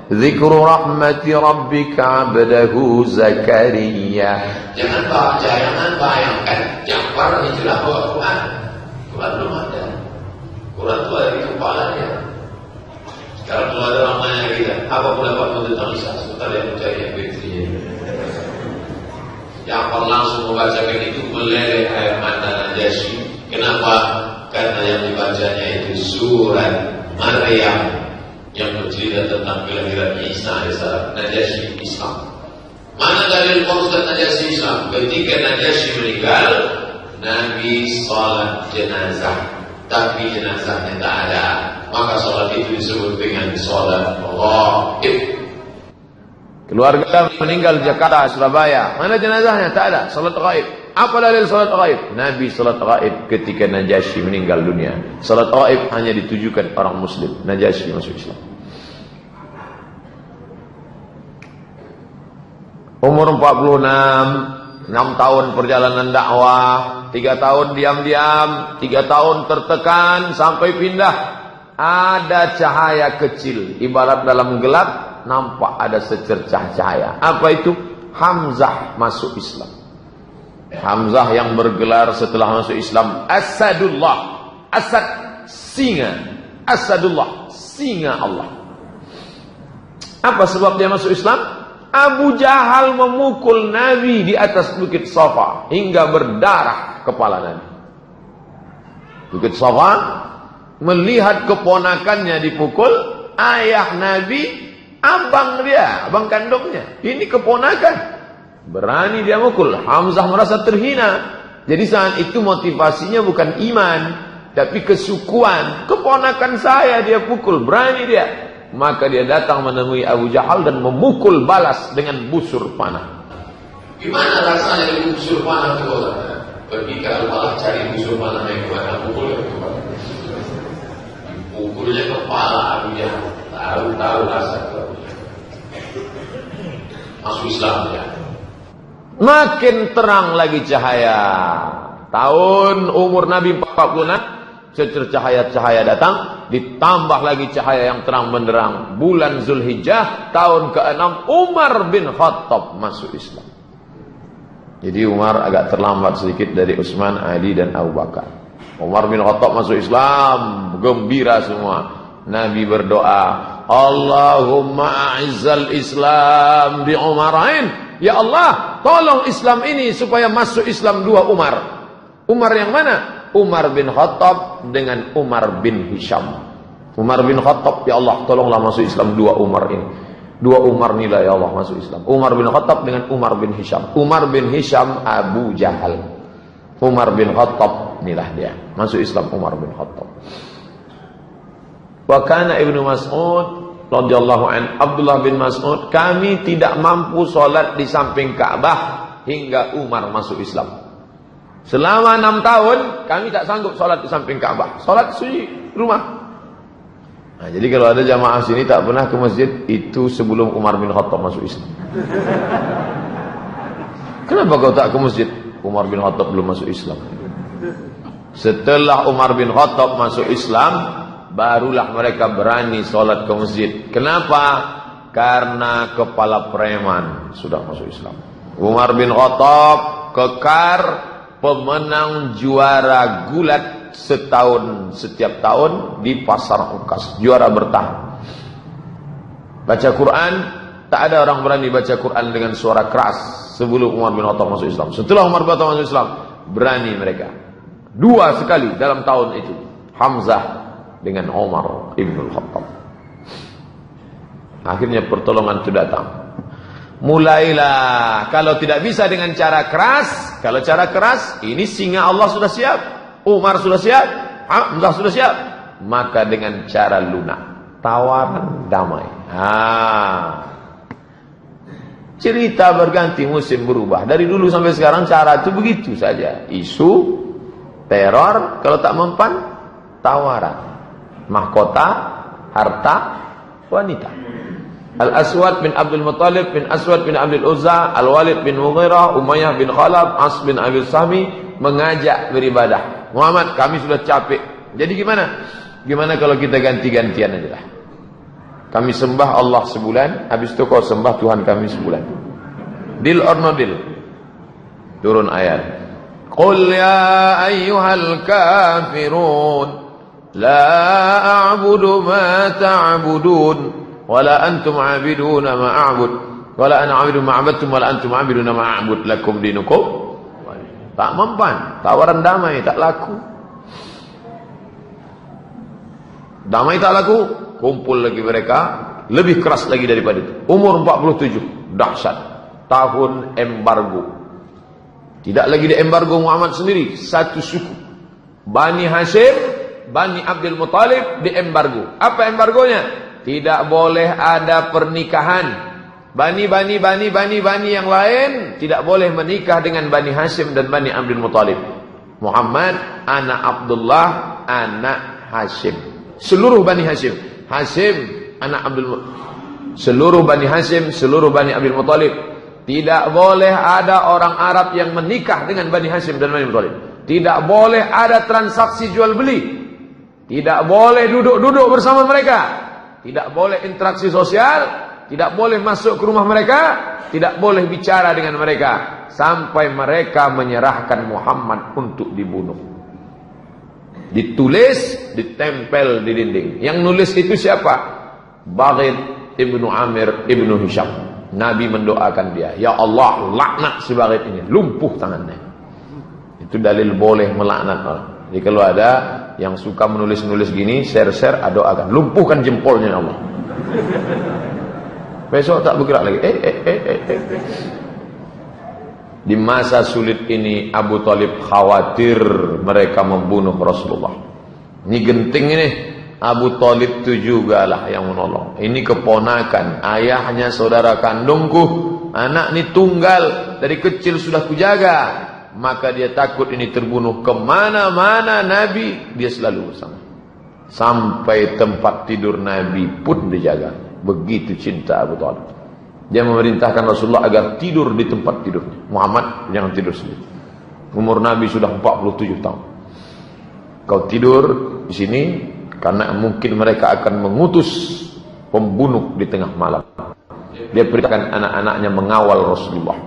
Zikru rahmati rabbika abdahu Zakaria. Jangan bayangkan Ja'far hijrah bawa Quran. Quran belum ada. Quran itu ada di kepalanya. Sekarang kalau ada orang tanya kita, apa pendapatmu tentang Isa? Sebentar dia mencari yang begitu. Ja'far langsung membacakan itu, meleleh air mata Najasyi. Kenapa? Karena yang dibacanya itu surat Maryam yang bercerita tentang kelahiran Isa alaihissalam. Najasyi Islam. Mana dalil Ustaz Najasyi Islam? Ketika Najasyi meninggal, Nabi salat jenazah, tapi jenazahnya tak ada. Maka salat itu disebut dengan salat ghaib. Keluarga meninggal di Jakarta, Surabaya. Mana jenazahnya? Tak ada. Salat ghaib. Apa dalil salat ghaib? Nabi salat ghaib ketika Najasyi meninggal dunia. Salat ghaib hanya ditujukan orang muslim. Najasyi masuk Islam. Umur 46, 6 tahun perjalanan dakwah, 3 tahun diam-diam, 3 tahun tertekan sampai pindah. Ada cahaya kecil, ibarat dalam gelap nampak ada secercah cahaya. Apa itu? Hamzah masuk Islam. Hamzah yang bergelar setelah masuk Islam Asadullah. Asad singa, Asadullah singa Allah. Apa sebab dia masuk Islam? Abu Jahal memukul Nabi di atas Bukit Safa hingga berdarah kepala Nabi. Bukit Safa, melihat keponakannya dipukul, ayah Nabi, abang dia, abang kandungnya, ini keponakan. Berani dia mukul. Hamzah merasa terhina. Jadi saat itu motivasinya bukan iman, tapi kesukuan. Keponakan saya dia pukul, berani dia. Maka dia datang menemui Abu Jahal dan memukul balas dengan busur panah. Gimana rasanya dengan busur panah itu? Pergi ke Al-Falah cari busur panah yang kemana, pukul yang kemana. Pukulnya kepala Abu Jahal. Tahu rasa itu. Masuk Islam ya. Makin terang lagi cahaya. Tahun umur Nabi 46, secercahaya cahaya datang, ditambah lagi cahaya yang terang benderang. Bulan Zulhijjah, tahun ke-6, Umar bin Khattab masuk Islam. Jadi Umar agak terlambat sedikit dari Utsman, Ali dan Abu Bakar. Umar bin Khattab masuk Islam, gembira semua. Nabi berdoa, Allahumma a'izzal Islam bi Umarain. Ya Allah, tolong Islam ini supaya masuk Islam 2 Umar. Umar yang mana? Umar bin Khattab dengan Umar bin Hisham. Umar bin Khattab, ya Allah tolonglah masuk Islam 2 Umar ini. 2 Umar inilah ya Allah masuk Islam. Umar bin Khattab dengan Umar bin Hisham. Umar bin Hisham Abu Jahal. Umar bin Khattab inilah dia masuk Islam, Umar bin Khattab. Wa kana Ibnu Mas'ud radhiyallahu an, Abdullah bin Mas'ud, kami tidak mampu sholat di samping Ka'bah hingga Umar masuk Islam. Selama 6 tahun kami tak sanggup sholat di samping Ka'bah. Sholat sunyi rumah. Nah, jadi kalau ada jamaah sini tak pernah ke masjid, itu sebelum Umar bin Khattab masuk Islam. Kenapa kau tak ke masjid? Umar bin Khattab belum masuk Islam. Setelah Umar bin Khattab masuk Islam, barulah mereka berani sholat ke masjid. Kenapa? Karena kepala preman sudah masuk Islam. Umar bin Khattab kekar pemenang juara gulat setahun, setiap tahun di pasar Ukas, juara bertahan. Baca Quran, tak ada orang berani baca Quran dengan suara keras sebelum Umar bin Khattab masuk Islam. Setelah Umar bin Khattab masuk Islam, berani mereka. 2 sekali dalam tahun itu, Hamzah dengan Umar ibn Khattab. Akhirnya pertolongan itu datang. Mulailah, kalau tidak bisa dengan cara keras, kalau cara keras, ini singa Allah sudah siap, Umar sudah siap, Hamzah sudah siap, maka dengan cara lunak, tawaran damai. Cerita berganti, musim berubah. Dari dulu sampai sekarang cara itu begitu saja. Isu, teror, kalau tak mempan, tawaran. Mahkota, harta, wanita. Al-Aswad bin Abdul Muttalib bin Aswad bin Abdul Uzza, Al-Walid bin Mughirah, Umayyah bin Khalaf, As bin Abi Sahmi mengajak beribadah. Muhammad, kami sudah capek. Jadi gimana? Gimana kalau kita ganti-gantian aja lah. Kami sembah Allah sebulan, habis itu kau sembah Tuhan kami sebulan. Deal or no deal? Turun ayat. Qul ya ayyuhal kafirun, la a'budu ma ta'budun. Wala antum 'abiduna ma a'bud, wala ana 'abidu ma 'abadtum, wala antum 'abiduna ma a'bud, lakum dinukum. Tak mempan, tawaran damai tak laku. Damai tak laku, kumpul lagi mereka, lebih keras lagi daripada itu. Umur 47, dahsyat. Tahun embargo. Tidak lagi di embargo Muhammad sendiri, satu suku. Bani Hashim, Bani Abdul Muttalib di embargo. Apa embargonya? Tidak boleh ada pernikahan. Bani yang lain tidak boleh menikah dengan Bani Hashim dan Bani Abdul Muttalib. Muhammad, anak Abdullah, anak Hashim. Seluruh Bani Hashim. Hashim, anak Abdul Muttalib. Seluruh Bani Hashim, seluruh Bani Abdul Muttalib. Tidak boleh ada orang Arab yang menikah dengan Bani Hashim dan Bani Muttalib. Tidak boleh ada transaksi jual beli. Tidak boleh duduk-duduk bersama mereka. Tidak boleh interaksi sosial, tidak boleh masuk ke rumah mereka, tidak boleh bicara dengan mereka sampai mereka menyerahkan Muhammad untuk dibunuh. Ditulis, ditempel di dinding. Yang nulis itu siapa? Baghid ibnu Amir ibnu Hisham. Nabi mendoakan dia, ya Allah laknat si Baghid ini, lumpuh tangannya. Itu dalil boleh melaknat orang. Jadi kalau ada yang suka menulis-nulis gini, share-share, doakan, lumpuhkan jempolnya Allah. Besok tak bergerak lagi. Di masa sulit ini Abu Thalib khawatir mereka membunuh Rasulullah. Ini genting ini. Abu Thalib itu juga lah yang menolong. Ini keponakan, ayahnya saudara kandungku, anak ini tunggal, dari kecil sudah kujaga. Maka dia takut ini terbunuh. Kemana-mana Nabi dia selalu bersama. Sampai tempat tidur Nabi pun dijaga. Begitu cinta Abu Thalib. Dia memerintahkan Rasulullah agar tidur di tempat tidurnya. Muhammad jangan tidur sendiri. Umur Nabi sudah 47 tahun. Kau tidur di sini karena mungkin mereka akan mengutus pembunuh di tengah malam. Dia perintahkan anak-anaknya mengawal Rasulullah.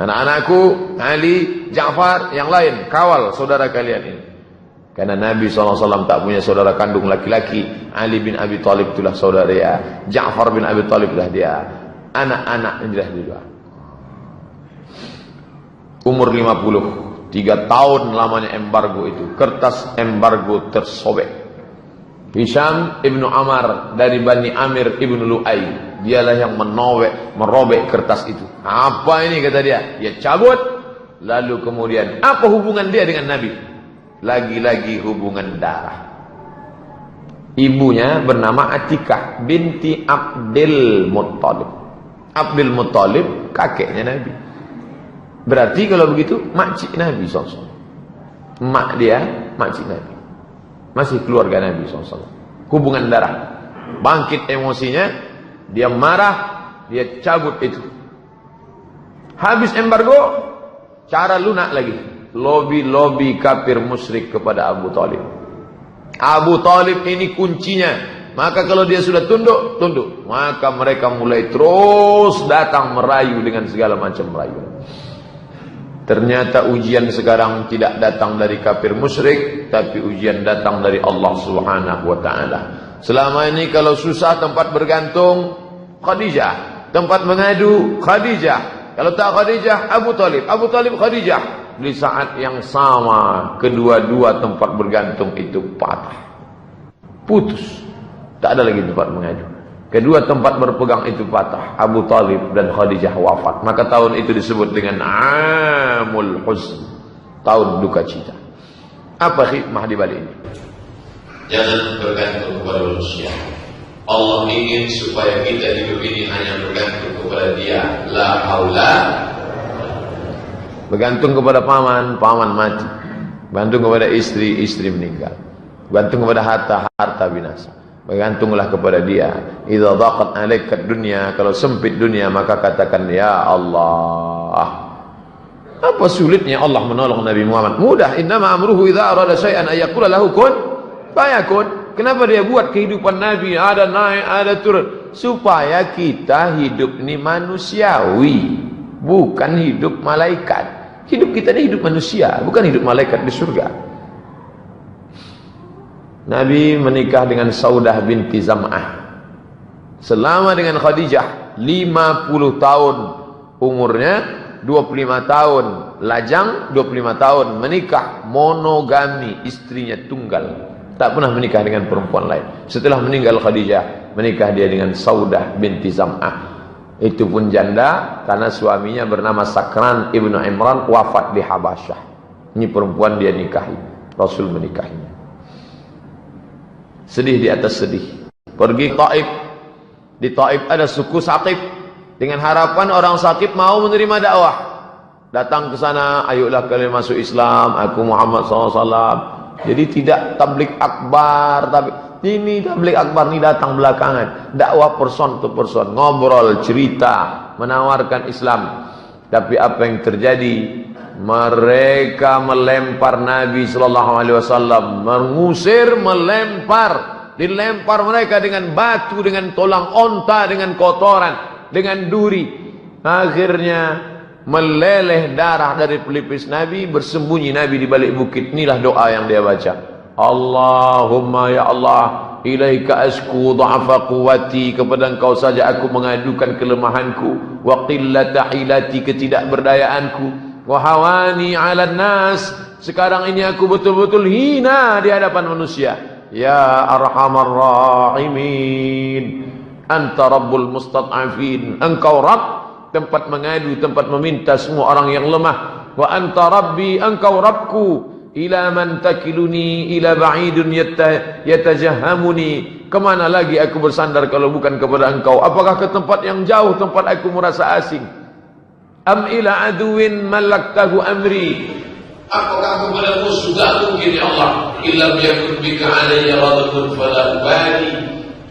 Anak-anakku, Ali, Ja'far, yang lain, kawal saudara kalian ini. Karena Nabi SAW tak punya saudara kandung laki-laki. Ali bin Abi Thalib itulah saudara dia. Ja'far bin Abi Thalib itulah dia. Anak-anak inilah dia. Umur 50, 3 tahun lamanya embargo itu. Kertas embargo tersobek. Hisham ibnu Amar dari Bani Amir ibnu Lu'ay. Dialah yang merobek kertas itu. Apa ini kata dia? Dia cabut. Lalu kemudian, apa hubungan dia dengan Nabi? Lagi-lagi hubungan darah. Ibunya bernama Atikah binti Abdul Muttalib. Abdul Muttalib kakeknya Nabi. Berarti kalau begitu makcik Nabi SAW. Mak dia makcik Nabi. Masih keluarga Nabi SAW. Hubungan darah. Bangkit emosinya, dia marah, dia cabut itu. Habis embargo, cara lunak lagi. Lobi-lobi kafir musyrik kepada Abu Talib. Abu Talib ini kuncinya. Maka kalau dia sudah tunduk, tunduk. Maka mereka mulai terus datang merayu dengan segala macam merayu. Ternyata ujian sekarang tidak datang dari kafir musyrik, tapi ujian datang dari Allah Subhanahu wa taala. Selama ini kalau susah tempat bergantung Khadijah, tempat mengadu Khadijah. Kalau tak Khadijah, Abu Talib, Abu Talib Khadijah. Di saat yang sama kedua-dua tempat bergantung itu patah. Putus. Tak ada lagi tempat mengadu. Kedua tempat berpegang itu patah. Abu Talib dan Khadijah wafat. Maka tahun itu disebut dengan Amul Huzn, tahun duka cita. Apa hikmah di balik ini? Jangan bergantung kepada manusia. Allah ingin supaya kita hidup ini hanya bergantung kepada Dia. La haula. Bergantung kepada paman, paman mati. Bergantung kepada istri, istri meninggal. Bergantung kepada harta, harta binasa. Bergantunglah kepada Dia. Idza dhaqat 'alaika dunya, kalau sempit dunia maka katakan ya Allah. Apa sulitnya Allah menolong Nabi Muhammad? Mudah. Innama amruhu idza arada syai'an ay yaqula lahu kun fayakun. Kenapa dia buat kehidupan Nabi ada naik, ada turun? Supaya kita hidup ini manusiawi, bukan hidup malaikat. Hidup kita ini hidup manusia, bukan hidup malaikat di surga. Nabi menikah dengan Saudah binti Zam'ah. Selama dengan Khadijah 50 tahun umurnya, 25 tahun lajang, 25 tahun menikah, monogami, istrinya tunggal. Tak pernah menikah dengan perempuan lain. Setelah meninggal Khadijah, menikah dia dengan Saudah binti Zam'ah. Itu pun janda karena suaminya bernama Sakran ibnu Imran, wafat di Habasyah. Ini perempuan dia nikahi, Rasul menikahinya. Sedih di atas sedih. Pergi Taif. Di Taif ada suku Saqif. Dengan harapan orang Saqif mau menerima dakwah. Datang ke sana, ayolah kalian masuk Islam, aku Muhammad SAW. Jadi tidak tablik akbar, tapi ini tablik akbar ini datang belakangan. Dakwah person to person, ngobrol, cerita, menawarkan Islam. Tapi apa yang terjadi? Mereka melempar Nabi sallallahu alaihi wasallam, mengusir, melempar, dilempar mereka dengan batu, dengan tolang onta, dengan kotoran, dengan duri. Akhirnya meleleh darah dari pelipis Nabi, bersembunyi Nabi di balik bukit. Inilah doa yang dia baca. Allahumma ya Allah, ilaika asku dha'fa quwwati, kepada Engkau saja aku mengadukan kelemahanku, wa qillata hilati, ketidakberdayaanku, wa hawani 'alan nas, sekarang ini aku betul-betul hina di hadapan manusia. Ya arhamar rahimin, anta rabbul mustad'afin, Engkau Rabb, tempat mengadu, tempat meminta semua orang yang lemah. Wa anta rabbi, Engkau Rabbku. Ila man takiluni ila ba'idun yatajahhamuni, kemana lagi aku bersandar kalau bukan kepada Engkau? Apakah ke tempat yang jauh, tempat aku merasa asing? Am ila aduwin malaktahu amri, apakah kepada musuh? Tak mungkin ya Allah. Illam yakun bika alayya ghadabun fala ubali,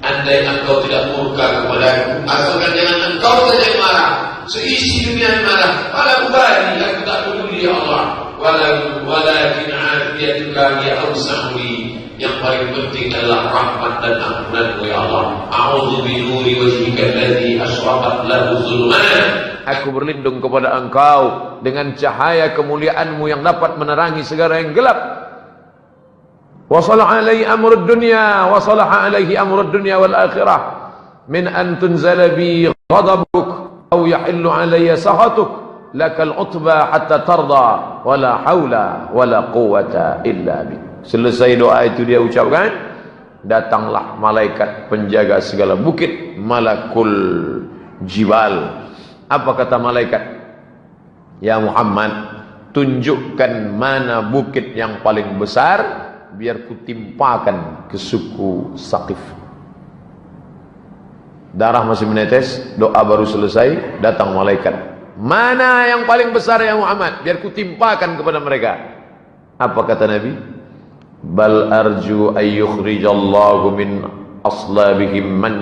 andai Engkau tidak murka kepadaku, asalkan jangan Engkau saja yang marah, seisi dunia yang marah, fala ubali, aku tak peduli ya Allah. walakin afiyatuka ya awsa'li. Yang paling penting adalah rahmat dan ampunanmu ya Allah. A'udzu bi nuri wajhika alladhi asyraqat lahu zulman. Aku berlindung kepada Engkau dengan cahaya kemuliaanmu yang dapat menerangi segala yang gelap. Wa salaha alaihi amrud dunya wa salaha alaihi amrud dunya wal akhirah min an tunzala bi ghadabuk aw yahillu alayya sakhatuk lakal utba hatta tarda wala haula wala quwwata illa bik. Selesai doa itu dia ucapkan, datanglah malaikat penjaga segala bukit, malakul jibal. Apa kata malaikat? Ya Muhammad, tunjukkan mana bukit yang paling besar, biar kutimpakan ke suku Saqif. Darah masih menetes, doa baru selesai, datang malaikat. Mana yang paling besar ya Muhammad, biar kutimpakan kepada mereka. Apa kata Nabi? Bal arju ayyukhrijallahu min aslabihim man